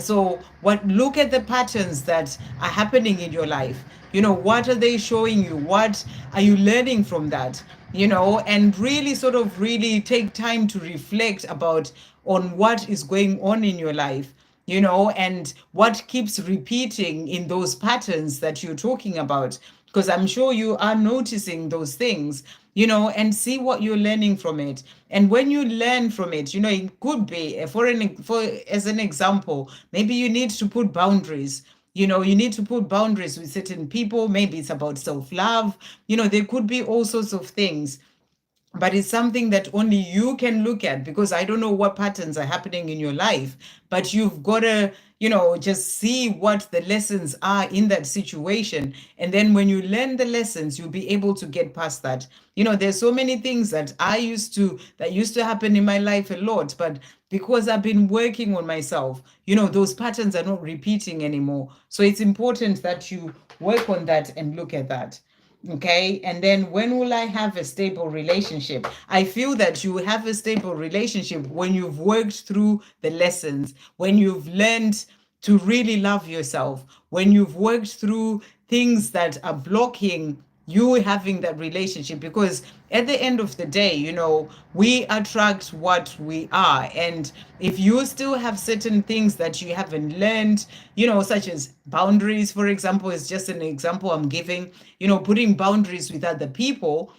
So look at the patterns that are happening in your life. What are they showing you? What are you learning from that? And really sort of really take time to reflect about on what is going on in your life, and what keeps repeating in those patterns that you're talking about, because I'm sure you are noticing those things, and see what you're learning from it. And when you learn from it, it could be for as an example, maybe you need to put boundaries. You need to put boundaries with certain people. Maybe it's about self-love. There could be all sorts of things, but it's something that only you can look at, because I don't know what patterns are happening in your life, but you've got to just see what the lessons are in that situation. And then when you learn the lessons, you'll be able to get past that. There's so many things that used to happen in my life a lot, but because I've been working on myself, those patterns are not repeating anymore. So it's important that you work on that and look at that. Okay, and then when will I have a stable relationship? I feel that you have a stable relationship when you've worked through the lessons, when you've learned to really love yourself, when you've worked through things that are blocking you having that relationship. Because at the end of the day, we attract what we are. And if you still have certain things that you haven't learned, such as boundaries, for example, is just an example I'm giving, putting boundaries with other people,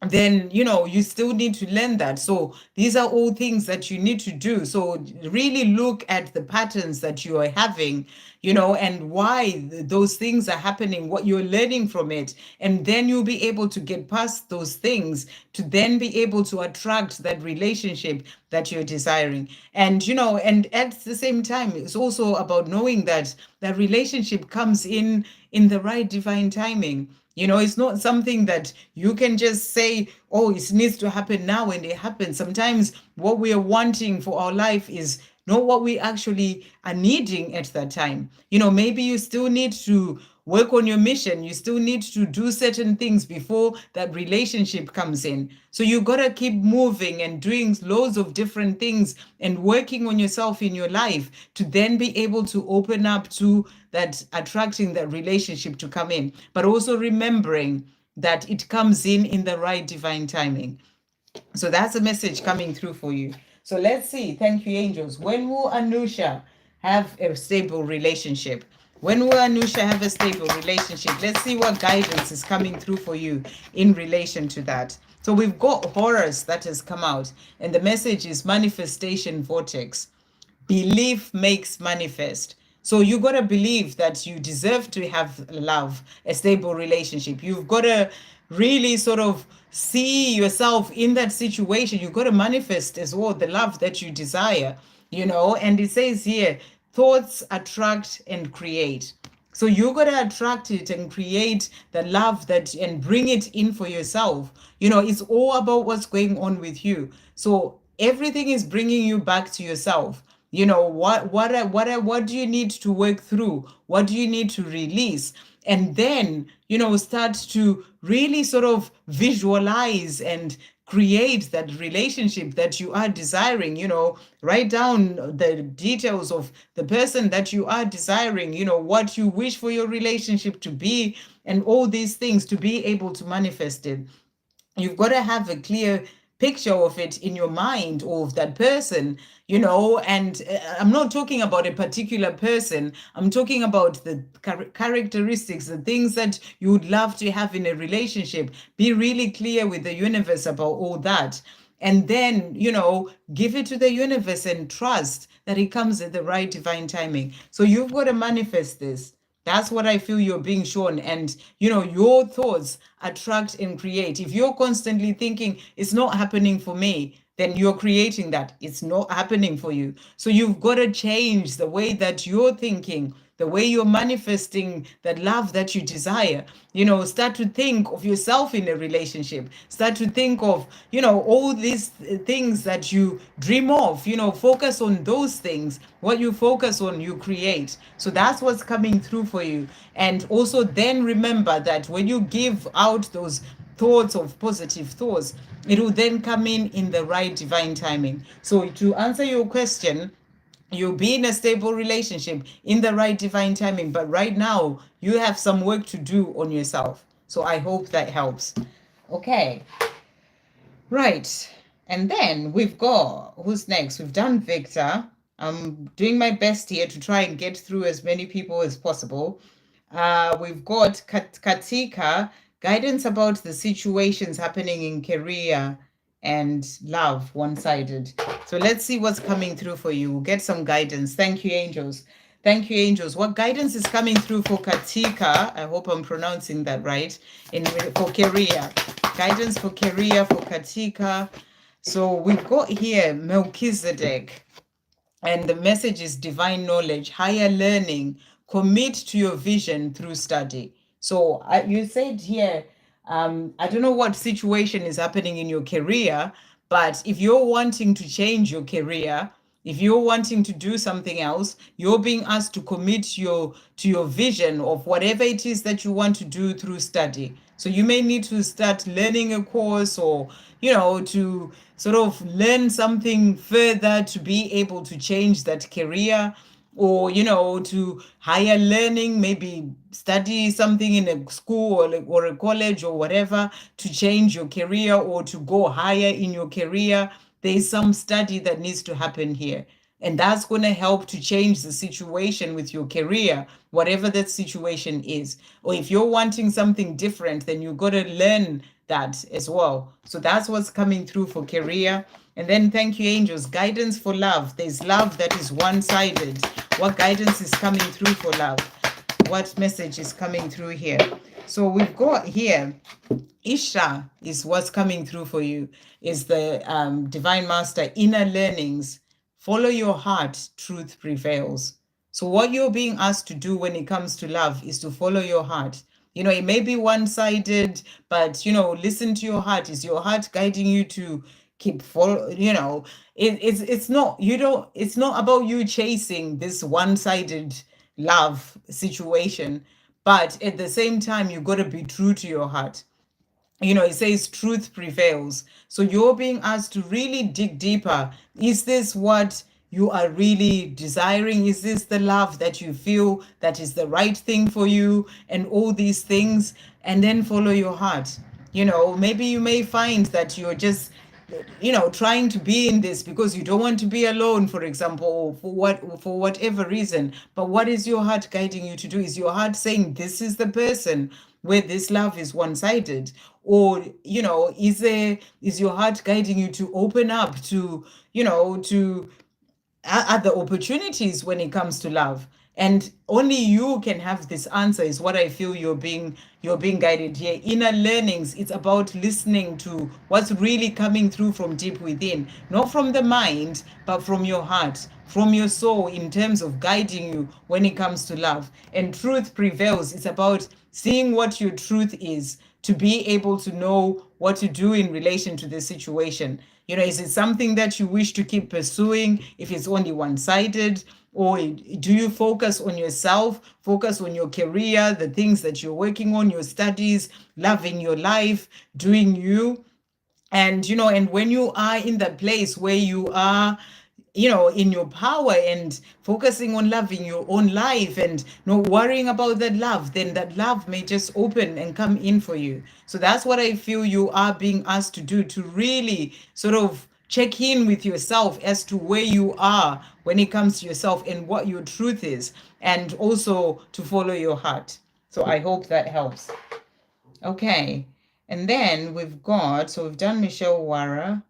then you still need to learn that. So these are all things that you need to do. So really look at the patterns that you are having, and why those things are happening, what you're learning from it, and then you'll be able to get past those things to then be able to attract that relationship that you're desiring. And and at the same time, it's also about knowing that that relationship comes in the right divine timing. It's not something that you can just say, oh, it needs to happen now, and it happens. Sometimes what we are wanting for our life is not what we actually are needing at that time. Maybe you still need to work on your mission. You still need to do certain things before that relationship comes in. So you got to keep moving and doing loads of different things and working on yourself in your life to then be able to open up to that, attracting that relationship to come in, but also remembering that it comes in the right divine timing. So that's a message coming through for you. So let's see. Thank you, angels. When will Anusha have a stable relationship? When will Anusha have a stable relationship? Let's see what guidance is coming through for you in relation to that. So we've got Horus that has come out, and the message is manifestation vortex. Belief makes manifest. So you got to believe that you deserve to have love, a stable relationship. You've got to really sort of see yourself in that situation. You've got to manifest as well the love that you desire, And it says here, thoughts attract and create. So you got to attract it and create the love that and bring it in for yourself. It's all about what's going on with you. So everything is bringing you back to yourself. What do you need to work through? What do you need to release? And then, start to really sort of visualize and create that relationship that you are desiring. Write down the details of the person that you are desiring, what you wish for your relationship to be, and all these things to be able to manifest it. You've got to have a clear picture of it in your mind, of that person, and I'm not talking about a particular person. I'm talking about the characteristics, the things that you would love to have in a relationship. Be really clear with the universe about all that, and then give it to the universe and trust that it comes at the right divine timing. So you've got to manifest this. That's what I feel you're being shown. And, your thoughts attract and create. If you're constantly thinking, it's not happening for me, then you're creating that. It's not happening for you. So you've got to change the way that you're thinking, the way you're manifesting that love that you desire. Start to think of yourself in a relationship. Start to think of, all these things that you dream of. Focus on those things. What you focus on, you create. So that's what's coming through for you. And also then remember that when you give out those thoughts of positive thoughts, it will then come in the right divine timing. So to answer your question, you'll be in a stable relationship in the right divine timing, but right now you have some work to do on yourself. So I hope that helps. Okay, right. And then we've got, who's next? We've done Victor. I'm doing my best here to try and get through as many people as possible. We've got Katika, guidance about the situations happening in career and love, one-sided. So let's see what's coming through for you. We'll get some guidance. Thank you, angels. Thank you, angels. What guidance is coming through for Katika? I hope I'm pronouncing that right. For career. Guidance for career for Katika. So we've got here Melchizedek. And the message is divine knowledge, higher learning, commit to your vision through study. So you said here, I don't know what situation is happening in your career, but if you're wanting to change your career, if you're wanting to do something else, you're being asked to commit to your vision of whatever it is that you want to do through study. So you may need to start learning a course, or to sort of learn something further to be able to change that career, or to higher learning, maybe study something in a school or a college or whatever to change your career or to go higher in your career. There's some study that needs to happen here, and that's going to help to change the situation with your career, whatever that situation is. Or if you're wanting something different, then you've got to learn that as well. So that's what's coming through for career. And then thank you, angels. Guidance for love. There's love that is one-sided. What guidance is coming through for love? What message is coming through here? So we've got here, Isha is what's coming through for you, is the Divine Master, inner learnings. Follow your heart, truth prevails. So what you're being asked to do when it comes to love is to follow your heart. It may be one-sided, but, listen to your heart. Is your heart guiding you to keep follow? It's not, it's not about you chasing this one-sided love situation, but at the same time, you've got to be true to your heart. It says truth prevails. So you're being asked to really dig deeper. Is this what you are really desiring? Is this the love that you feel that is the right thing for you, and all these things? And then follow your heart. Maybe you may find that you're just trying to be in this because you don't want to be alone, for example, or for whatever reason. But what is your heart guiding you to do? Is your heart saying this is the person where this love is one-sided? Or, is your heart guiding you to open up to, to other opportunities when it comes to love? And only you can have this answer, is what I feel you're being guided here. Inner learnings, it's about listening to what's really coming through from deep within, not from the mind, but from your heart, from your soul, in terms of guiding you when it comes to love. And truth prevails. It's about seeing what your truth is, to be able to know what to do in relation to the situation. Is it something that you wish to keep pursuing if it's only one-sided? Or do you focus on yourself, focus on your career, the things that you're working on, your studies, loving your life, doing you? And when you are in that place where you are, in your power and focusing on loving your own life and not worrying about that love, then that love may just open and come in for you. So that's what I feel you are being asked to do, to really sort of check in with yourself as to where you are when it comes to yourself and what your truth is, and also to follow your heart. So I hope that helps. Okay. And then we've done Michelle Wara.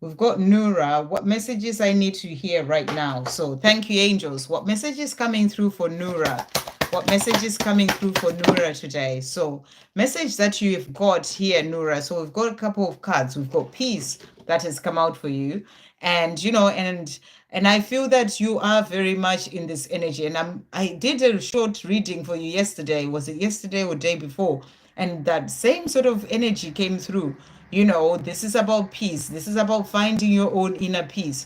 We've got Nura. What messages I need to hear right now? So thank you, angels. What message is coming through for Nura? What message is coming through for Nura today? So message that you've got here, Nura. So we've got a couple of cards. We've got peace that has come out for you. And and I feel that you are very much in this energy. And I did a short reading for you yesterday. Was it yesterday or day before? And that same sort of energy came through. This is about peace. This is about finding your own inner peace.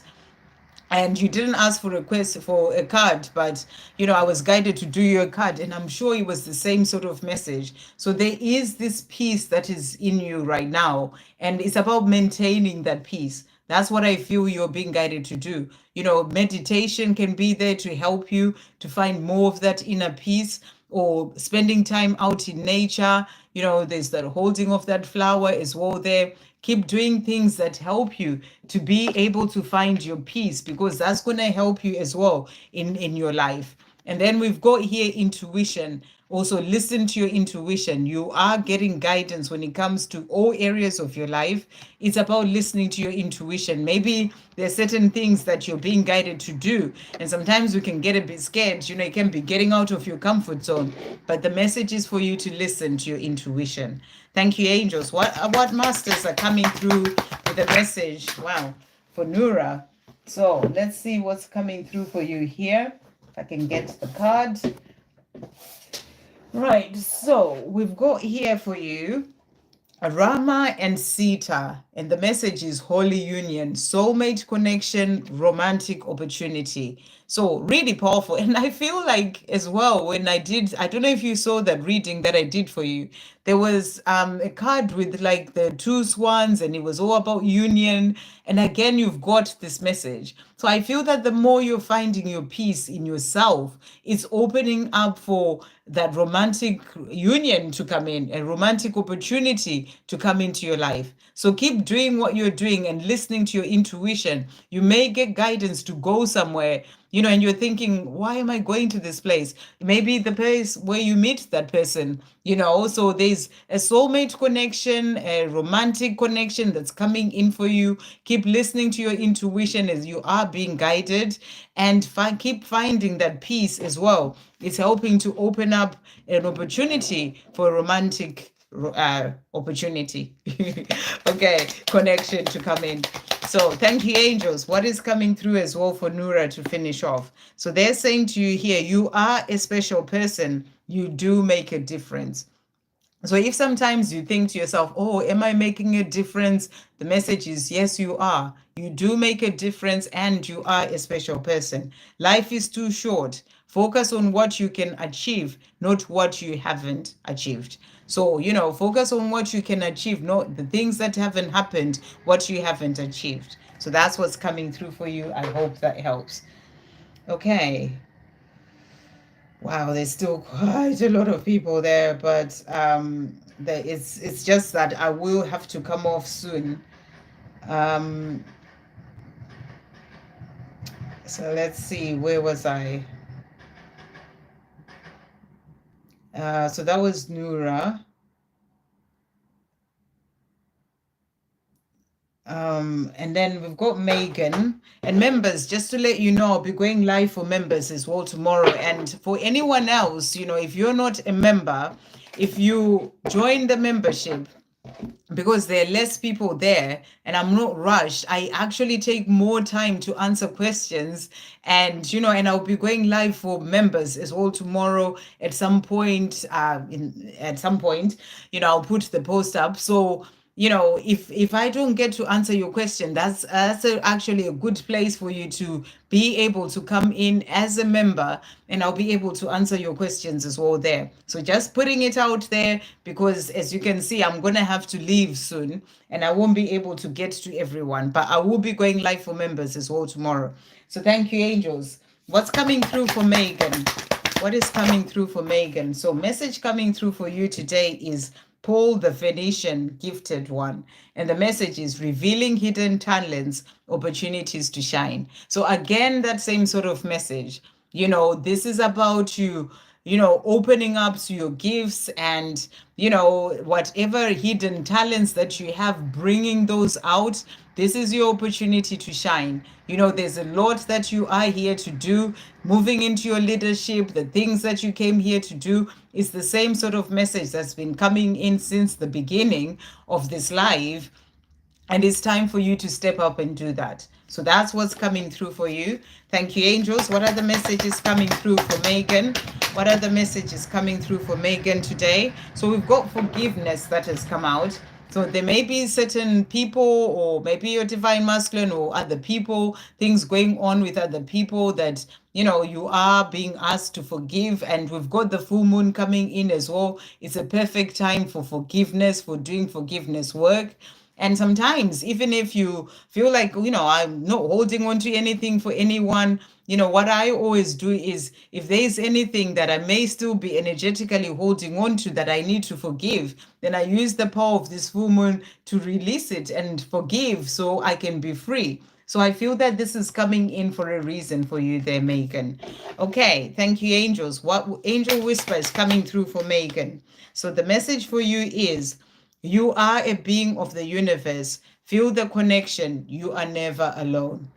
And you didn't ask for a request for a card, but I was guided to do your card, and I'm sure it was the same sort of message. So there is this peace that is in you right now, and it's about maintaining that peace. That's what I feel you're being guided to do. Meditation can be there to help you to find more of that inner peace, or spending time out in nature. There's that holding of that flower as well there. Keep doing things that help you to be able to find your peace, because that's going to help you as well in your life. And then we've got here intuition. Also, listen to your intuition. You are getting guidance when it comes to all areas of your life. It's about listening to your intuition. Maybe there's certain things that you're being guided to do, and sometimes we can get a bit scared. It can be getting out of your comfort zone, but the message is for you to listen to your intuition. Thank you, angels. What masters are coming through with a message? Wow, for Nura. So let's see what's coming through for you here. If I can get the card. Right, so we've got here for you Rama and Sita, and the message is holy union, soulmate connection, romantic opportunity. So really powerful. And I feel like as well, when I don't know if you saw that reading that I did for you, there was a card with like the two swans, and it was all about union. And again, you've got this message. So I feel that the more you're finding your peace in yourself, it's opening up for that romantic union to come in, a romantic opportunity to come into your life. So keep doing what you're doing and listening to your intuition. You may get guidance to go somewhere, and you're thinking, why am I going to this place? Maybe the place where you meet that person, so there's a soulmate connection, a romantic connection that's coming in for you. Keep listening to your intuition as you are being guided, and keep finding that peace as well. It's helping to open up an opportunity for a romantic opportunity. Okay, connection to come in. So thank you, angels. What is coming through as well for Nura to finish off? So they're saying to you here, you are a special person. You do make a difference. So if sometimes you think to yourself, oh, am I making a difference? The message is, yes, you are. You do make a difference, and you are a special person. Life is too short. Focus on what you can achieve, not what you haven't achieved. So, focus on what you can achieve, not the things that haven't happened, what you haven't achieved. So that's what's coming through for you. I hope that helps. Okay. Wow, there's still quite a lot of people there, but it's just that I will have to come off soon. Um, so let's see, where was I? So that was Nura. And then we've got Megan and members, just to let you know, I'll be going live for members as well tomorrow. And for anyone else, if you're not a member, if you join the membership, because there are less people there and I'm not rushed, I actually take more time to answer questions. And I'll be going live for members as well tomorrow at some point. I'll put the post up. So if I don't get to answer your question, actually a good place for you to be able to come in as a member, and I'll be able to answer your questions as well there. So just putting it out there, because as you can see, I'm going to have to leave soon and I won't be able to get to everyone, but I will be going live for members as well tomorrow. So thank you, angels. What's coming through for Megan? What is coming through for Megan? So message coming through for you today is Paul the Venetian, gifted one. And the message is revealing hidden talents, opportunities to shine. So again, that same sort of message. This is about opening up to your gifts and, whatever hidden talents that you have, bringing those out. This is your opportunity to shine. There's a lot that you are here to do, moving into your leadership, the things that you came here to do. Is the same sort of message that's been coming in since the beginning of this live. And it's time for you to step up and do that. So that's what's coming through for you. Thank you, angels. What are the messages coming through for Megan? What are the messages coming through for Megan today? So we've got forgiveness that has come out. So there may be certain people, or maybe your divine masculine or other people, things going on with other people that you are being asked to forgive. And we've got the full moon coming in as well. It's a perfect time for forgiveness, for doing forgiveness work. And sometimes, even if you feel like, I'm not holding on to anything for anyone, what I always do is, if there's anything that I may still be energetically holding on to that I need to forgive, then I use the power of this full moon to release it and forgive so I can be free. So I feel that this is coming in for a reason for you there, Megan. Okay, thank you, angels. What angel whisper is coming through for Megan? So the message for you is, you are a being of the universe. Feel the connection. You are never alone.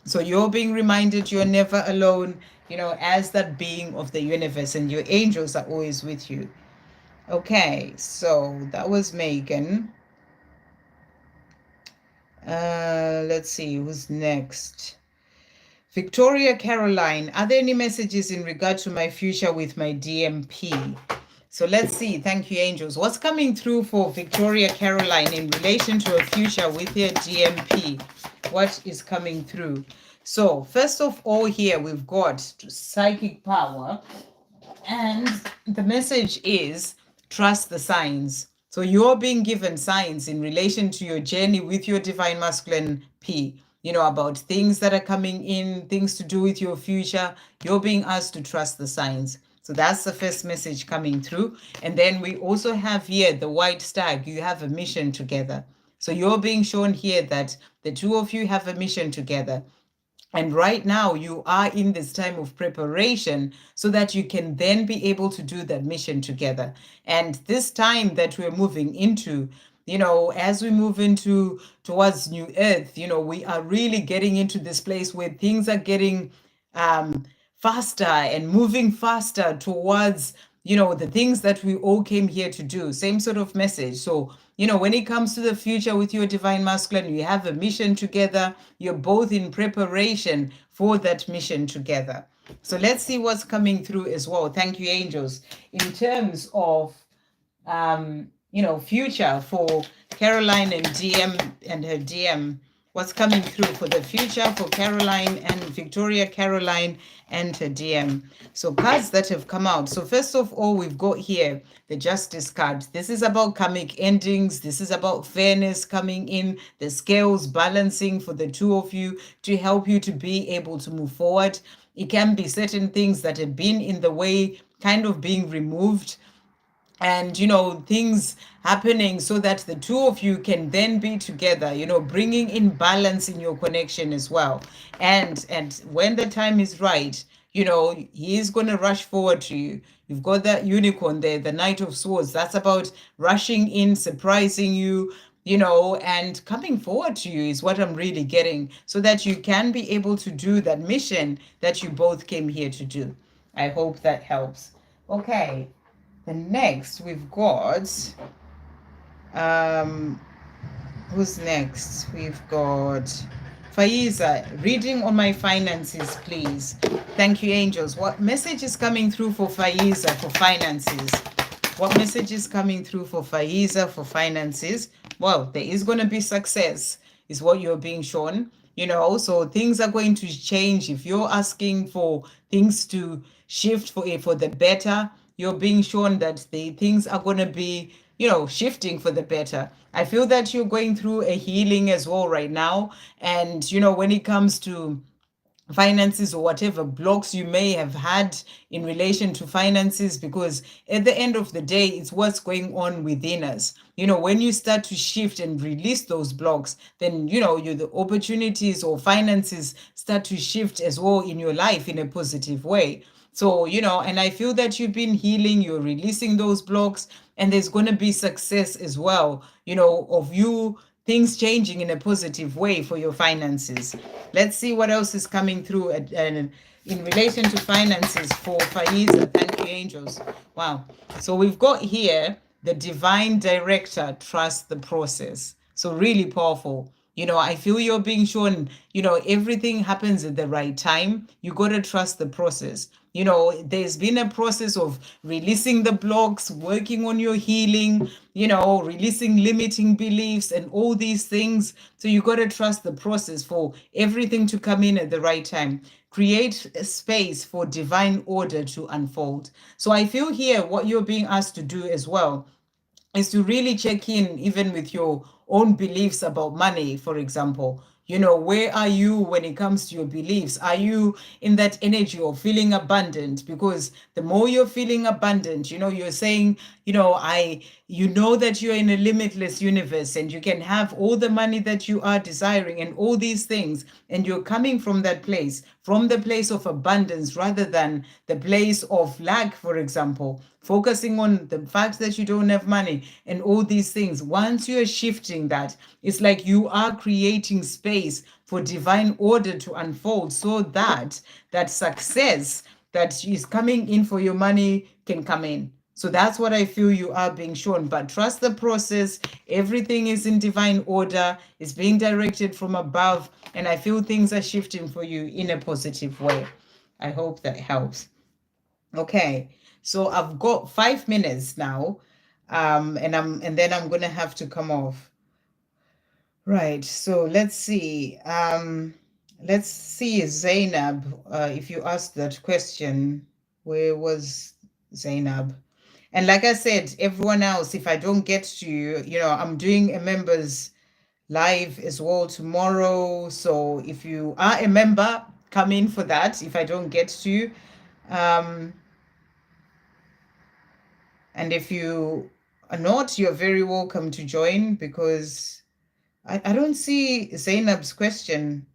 So you're being reminded you're never alone, as that being of the universe, and your angels are always with you. Okay, so that was Megan. Let's see who's next. Victoria Caroline, are there any messages in regard to my future with my DMP? So let's see. Thank you, angels. What's coming through for Victoria Caroline in relation to a future with your DMP? What is coming through? So first of all, here we've got psychic power. And the message is trust the signs. So you're being given signs in relation to your journey with your divine masculine P, about things that are coming in, things to do with your future. You're being asked to trust the signs. So that's the first message coming through. And then we also have here the white stag. You have a mission together. So you're being shown here that the two of you have a mission together. And right now you are in this time of preparation so that you can then be able to do that mission together. And this time that we're moving into, as we move into towards new earth, we are really getting into this place where things are getting faster and moving faster towards the things that we all came here to do. Same sort of message. So when it comes to the future with your divine masculine, you have a mission together. You're both in preparation for that mission together. So let's see what's coming through as well. Thank you, angels. In terms of future for Caroline and DM and her DM, what's coming through for the future for Caroline and Victoria Caroline and her DM. So cards that have come out. So first of all, we've got here the Justice card. This is about karmic endings. This is about fairness coming in, the scales balancing for the two of you to help you to be able to move forward. It can be certain things that have been in the way kind of being removed. and things happening so that the two of you can then be together, bringing in balance in your connection as well. And when the time is right, he is going to rush forward to you. You've got that unicorn there, the Knight of Swords. That's about rushing in, surprising you, and coming forward to you is what I'm really getting, so that you can be able to do that mission that you both came here to do. I hope that helps. Okay. The next we've got, um, who's next? We've got Faiza. Reading on my finances, please. Thank you, angels. What message is coming through for Faiza for finances? What message is coming through for Faiza for finances? Well, there is going to be success, is what you're being shown. So things are going to change. If you're asking for things to shift for the better, you're being shown that the things are going to be, shifting for the better. I feel that you're going through a healing as well right now. And, when it comes to finances or whatever blocks you may have had in relation to finances, because at the end of the day, it's what's going on within us. When you start to shift and release those blocks, then the opportunities or finances start to shift as well in your life in a positive way. So, and I feel that you've been healing, you're releasing those blocks, and there's going to be success as well, of you, things changing in a positive way for your finances. Let's see what else is coming through in relation to finances for Faiza. Thank you, angels. Wow. So we've got here the divine director, trust the process. So really powerful. I feel you're being shown, everything happens at the right time. You got to trust the process. There's been a process of releasing the blocks, working on your healing, releasing limiting beliefs and all these things. So you got to trust the process for everything to come in at the right time. Create a space for divine order to unfold. So I feel here what you're being asked to do as well is to really check in even with your own beliefs about money, for example. Where are you when it comes to your beliefs? Are you in that energy of feeling abundant? Because the more you're feeling abundant, you're saying, you know that you're in a limitless universe and you can have all the money that you are desiring and all these things. And you're coming from that place, from the place of abundance rather than the place of lack, for example, focusing on the fact that you don't have money and all these things. Once you're shifting that, it's like you are creating space for divine order to unfold, so that that success that is coming in for your money can come in. So that's what I feel you are being shown. But trust the process. Everything is in divine order. It's being directed from above. And I feel things are shifting for you in a positive way. I hope that helps. Okay. So I've got 5 minutes now. And then I'm gonna have to come off. Right. So let's see. Let's see, Zainab. If you asked that question, where was Zainab? And like I said, everyone else, if I don't get to you, I'm doing a members live as well tomorrow. So if you are a member, come in for that if I don't get to you. Um, and if you are not, you're very welcome to join, because I don't see Zainab's question.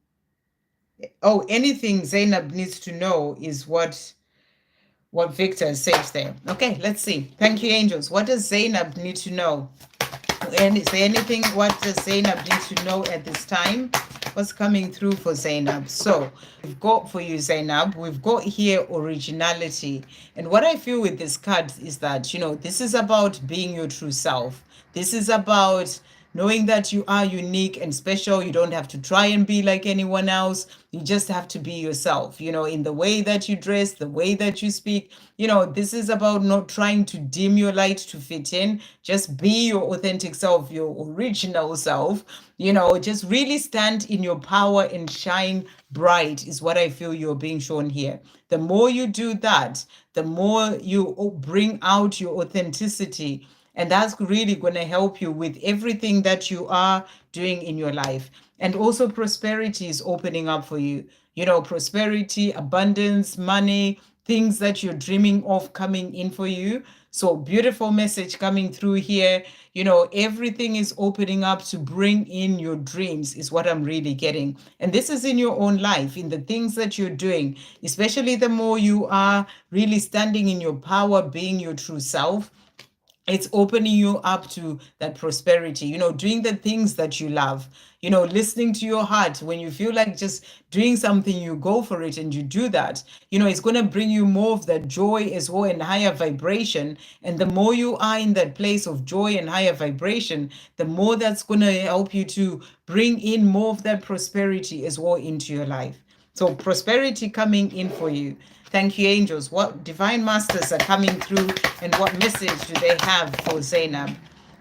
Oh, anything Zainab needs to know is what Victor says there. Okay, let's see. Thank you, angels. What does Zainab need to know? And is there anything what does Zainab need to know at this time? What's coming through for Zainab? So we've got for you, Zainab, we've got here originality. And what I feel with this card is that, this is about being your true self. This is about knowing that you are unique and special. You don't have to try and be like anyone else. You just have to be yourself, in the way that you dress, the way that you speak. This is about not trying to dim your light to fit in. Just be your authentic self, your original self. Just really stand in your power and shine bright is what I feel you're being shown here. The more you do that, the more you bring out your authenticity. And that's really going to help you with everything that you are doing in your life. And also prosperity is opening up for you. Prosperity, abundance, money, things that you're dreaming of coming in for you. So beautiful message coming through here. Everything is opening up to bring in your dreams is what I'm really getting. And this is in your own life, in the things that you're doing, especially the more you are really standing in your power, being your true self. It's opening you up to that prosperity, doing the things that you love, listening to your heart. When you feel like just doing something, you go for it and you do that. It's going to bring you more of that joy as well and higher vibration. And the more you are in that place of joy and higher vibration, the more that's going to help you to bring in more of that prosperity as well into your life. So prosperity coming in for you. Thank you, angels. What divine masters are coming through and what message do they have for Zainab?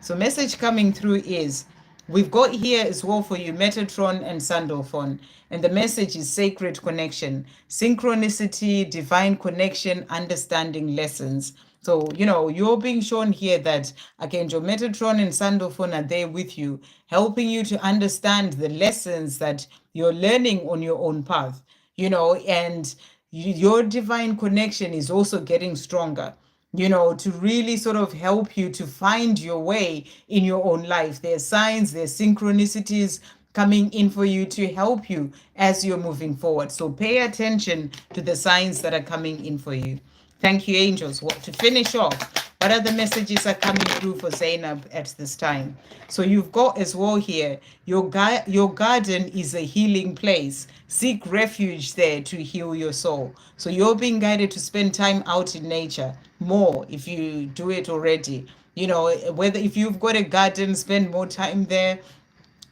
So message coming through is, we've got here as well for you Metatron and Sandalphon. And the message is sacred connection, synchronicity, divine connection, understanding lessons. So, you're being shown here that Archangel Metatron and Sandalphon are there with you, helping you to understand the lessons that you're learning on your own path, and your divine connection is also getting stronger, to really sort of help you to find your way in your own life. There's signs, there's synchronicities coming in for you to help you as you're moving forward. So pay attention to the signs that are coming in for you. Thank you, angels. What to finish off? What other messages are coming through for Zainab at this time? So you've got as well here, your garden is a healing place. Seek refuge there to heal your soul. So you're being guided to spend time out in nature more if you do it already. Whether if you've got a garden, spend more time there.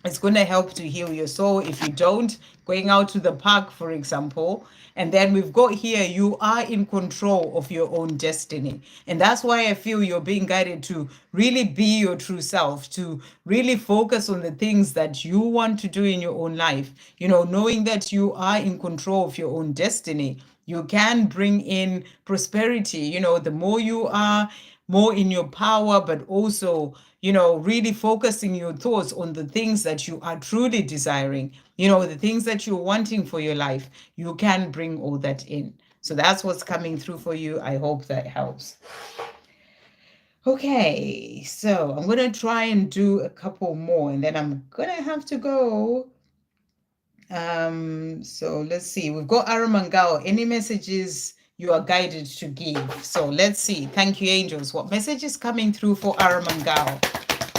It's going to help to heal your soul. If you don't, going out to the park, for example. And then we've got here, you are in control of your own destiny. And that's why I feel you're being guided to really be your true self, to really focus on the things that you want to do in your own life. Knowing that you are in control of your own destiny, you can bring in prosperity. The more you are more in your power, but also, really focusing your thoughts on the things that you are truly desiring, the things that you're wanting for your life, you can bring all that in. So that's what's coming through for you. I hope that helps. Okay, so I'm going to try and do a couple more and then I'm going to have to go. So let's see. We've got Aramangao. Any messages you are guided to give? So let's see. Thank you, angels. What message is coming through for Aramangao?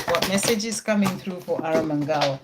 What message is coming through for Aramangao?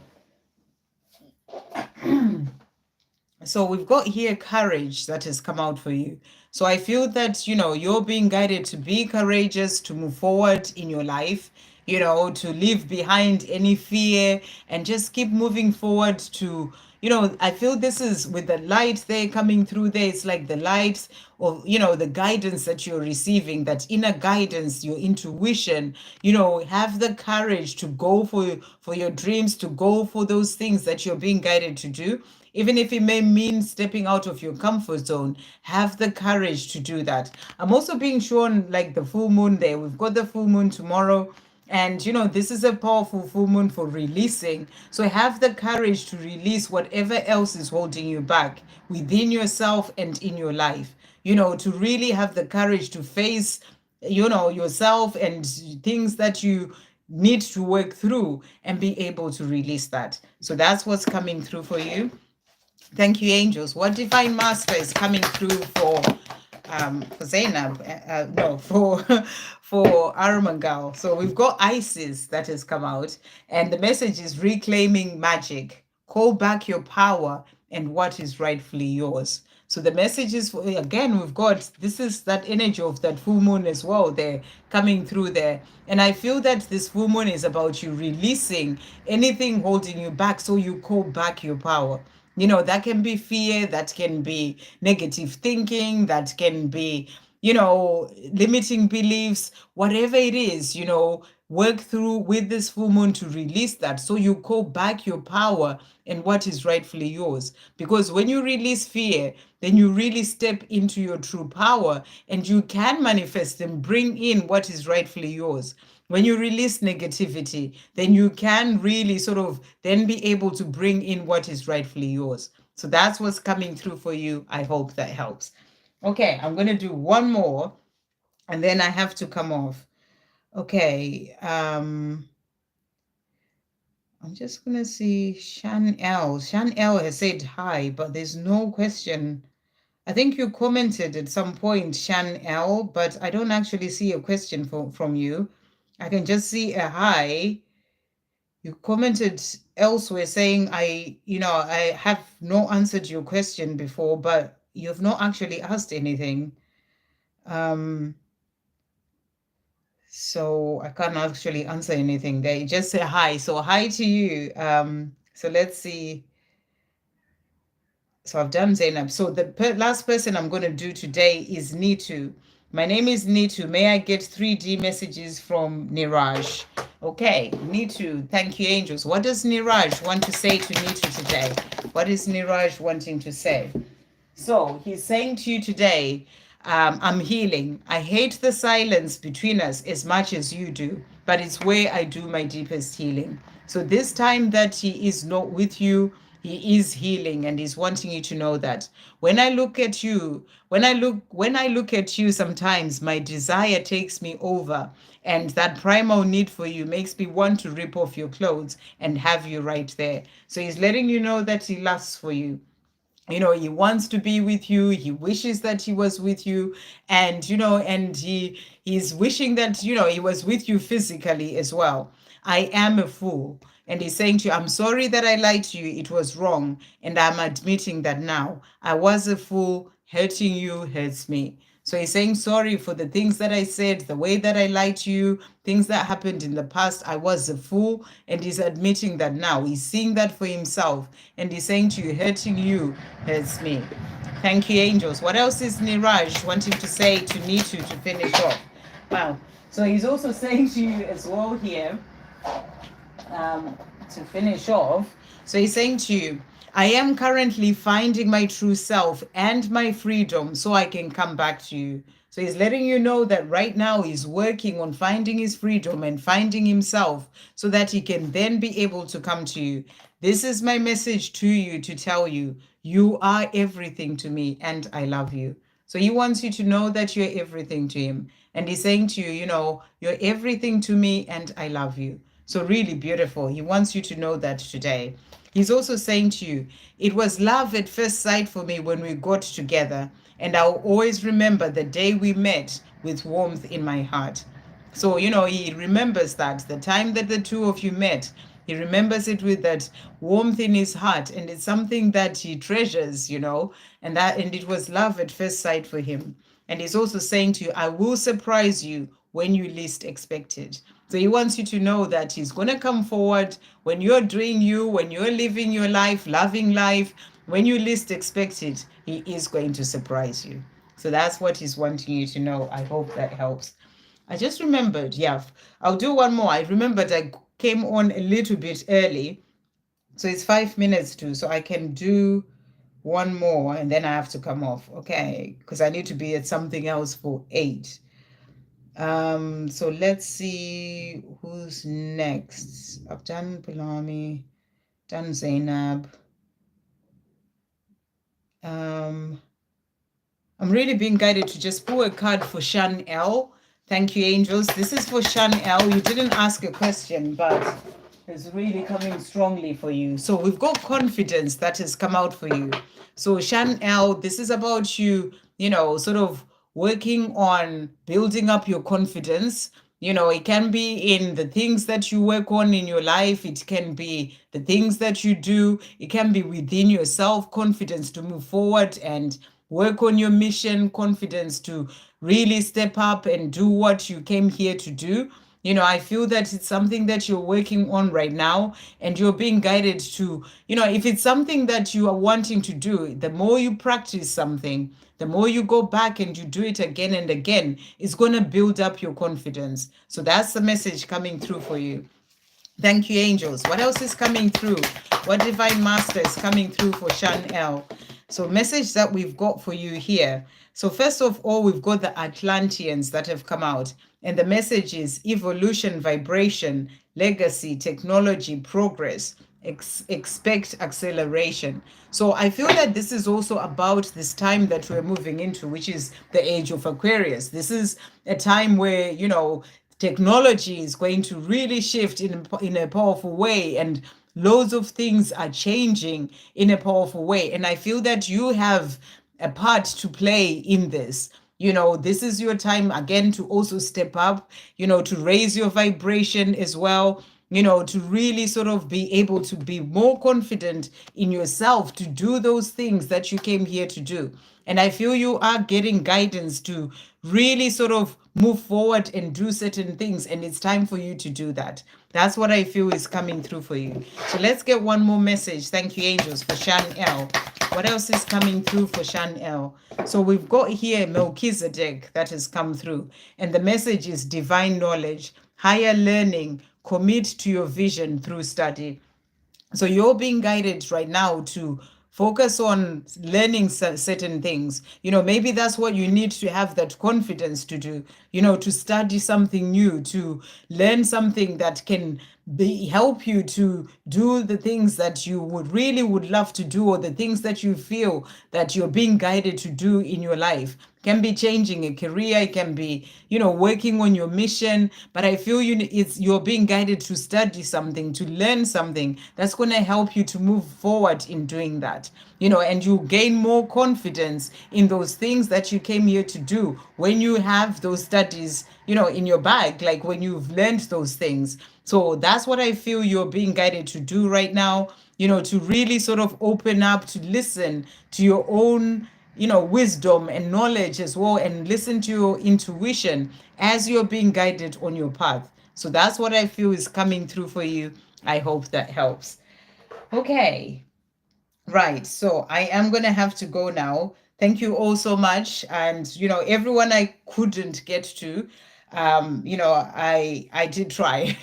So we've got here courage that has come out for you. So I feel that, you're being guided to be courageous, to move forward in your life, to leave behind any fear and just keep moving forward to, I feel this is with the light there coming through there. It's like the light or, the guidance that you're receiving, that inner guidance, your intuition, have the courage to go for your dreams, to go for those things that you're being guided to do. Even if it may mean stepping out of your comfort zone, have the courage to do that. I'm also being shown like the full moon there. We've got the full moon tomorrow. And, this is a powerful full moon for releasing. So have the courage to release whatever else is holding you back within yourself and in your life. To really have the courage to face, yourself and things that you need to work through and be able to release that. So that's what's coming through for you. Thank you, angels. What divine master is coming through for Zainab? No, for Aramangal. So we've got Isis that has come out, and the message is reclaiming magic. Call back your power and what is rightfully yours. So the message is, again, we've got, this is that energy of that full moon as well there coming through there. And I feel that this full moon is about you releasing anything holding you back so you call back your power. That can be fear, that can be negative thinking, that can be, limiting beliefs, whatever it is, work through with this full moon to release that. So you call back your power and what is rightfully yours. Because when you release fear, then you really step into your true power and you can manifest and bring in what is rightfully yours. When you release negativity, then you can really sort of then be able to bring in what is rightfully yours. So that's what's coming through for you. I hope that helps. Okay, I'm going to do one more. and then I have to come off. Okay. I'm just gonna see Shan L. Shan L has said hi, but there's no question. I think you commented at some point, Shan L, but I don't actually see a question from you. I can just see a hi. You commented elsewhere saying I have not answered your question before, but you've not actually asked anything. Um, so I can't actually answer anything there. You just say hi. So hi to you. So let's see. So I've done Zainab. So the last person I'm going to do today is Nitu. My name is Nitu. May I get 3D messages from Niraj? Okay, Nitu. Thank you, angels. What does Niraj want to say to Nitu today? What is Niraj wanting to say? So he's saying to you today, I'm healing. I hate the silence between us as much as you do, but it's where I do my deepest healing. So this time that he is not with you, he is healing, and he's wanting you to know that. When I look at you, when I look at you, sometimes my desire takes me over, and that primal need for you makes me want to rip off your clothes and have you right there. So he's letting you know that he lusts for you. He wants to be with you. He wishes that he was with you. And he's wishing that he was with you physically as well. I am a fool. And he's saying to you, I'm sorry that I lied to you. It was wrong, and I'm admitting that now. I was a fool. Hurting you hurts me. So he's saying sorry for the things that I said, the way that I lied to you, things that happened in the past. I was a fool, and he's admitting that now. He's seeing that for himself, and he's saying to you, hurting you hurts me. Thank you, angels. What else is Niraj wanting to say to Nitu to finish off? Wow. So he's also saying to you as well here, to finish off. So he's saying to you, I am currently finding my true self and my freedom so I can come back to you. So he's letting you know that right now he's working on finding his freedom and finding himself so that he can then be able to come to you. This is my message to you to tell you, you are everything to me and I love you. So he wants you to know that you're everything to him. And he's saying to you, you're everything to me and I love you. So really beautiful. He wants you to know that today. He's also saying to you, it was love at first sight for me when we got together, and I'll always remember the day we met with warmth in my heart. So, he remembers that the time that the two of you met, he remembers it with that warmth in his heart, and it's something that he treasures, and it was love at first sight for him. And he's also saying to you, I will surprise you when you least expect it. So he wants you to know that he's going to come forward when you're doing you, when you're living your life, loving life, when you least expect it, he is going to surprise you. So that's what he's wanting you to know. I hope that helps. I just remembered, yeah, I'll do one more. I remembered I came on a little bit early. So it's 5 minutes to, so I can do one more and then I have to come off. Okay, because I need to be at something else for 8. So let's see who's next. I've done Pilami, done Zainab. I'm really being guided to just pull a card for Shan L. Thank you, angels. This is for Shan L. You didn't ask a question, but it's really coming strongly for you. So we've got confidence that has come out for you. So Shan L, this is about you, sort of working on building up your confidence. It can be in the things that you work on in your life. It can be the things that you do. It can be within your self-confidence to move forward and work on your mission, confidence to really step up and do what you came here to do. I feel that it's something that you're working on right now, and you're being guided to, if it's something that you are wanting to do, the more you practice something, the more you go back and you do it again and again, it's going to build up your confidence. So that's the message coming through for you. Thank you, angels. What else is coming through? What divine master is coming through for Shan L? So message that we've got for you here. So first of all, we've got the Atlanteans that have come out. And the message is evolution, vibration, legacy, technology, progress, expect acceleration. So I feel that this is also about this time that we're moving into, which is the age of Aquarius. This is a time where, technology is going to really shift in a powerful way, and loads of things are changing in a powerful way. And I feel that you have a part to play in this. This is your time again to also step up, to raise your vibration as well, to really sort of be able to be more confident in yourself to do those things that you came here to do. And I feel you are getting guidance to really sort of move forward and do certain things. And it's time for you to do that. That's what I feel is coming through for you. So let's get one more message. Thank you, angels, for Shan L. What else is coming through for Shan L? So we've got here Melchizedek that has come through. And the message is divine knowledge, higher learning, commit to your vision through study. So you're being guided right now to focus on learning certain things. Maybe that's what you need to have that confidence to do, to study something new, to learn something that can help you to do the things that you would love to do, or the things that you feel that you're being guided to do in your life. Can be changing a career, it can be, working on your mission. But I feel you're being guided to study something, to learn something that's going to help you to move forward in doing that. And you gain more confidence in those things that you came here to do when you have those studies, in your bag, like when you've learned those things. So that's what I feel you're being guided to do right now, to really sort of open up, to listen to your own, wisdom and knowledge as well, and listen to your intuition as you're being guided on your path. So that's what I feel is coming through for you. I hope that helps. Okay. Right. So I am going to have to go now. Thank you all so much. And, everyone I couldn't get to, I did try.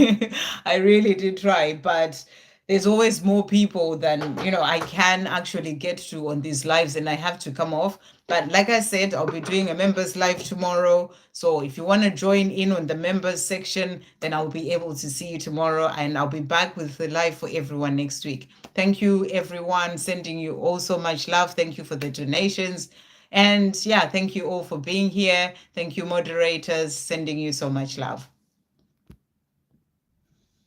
I really did try. But there's always more people than, I can actually get to on these lives, and I have to come off. But like I said, I'll be doing a members live tomorrow. So if you want to join in on the members section, then I'll be able to see you tomorrow, and I'll be back with the live for everyone next week. Thank you, everyone. Sending you all so much love. Thank you for the donations. And yeah, thank you all for being here. Thank you, moderators. Sending you so much love.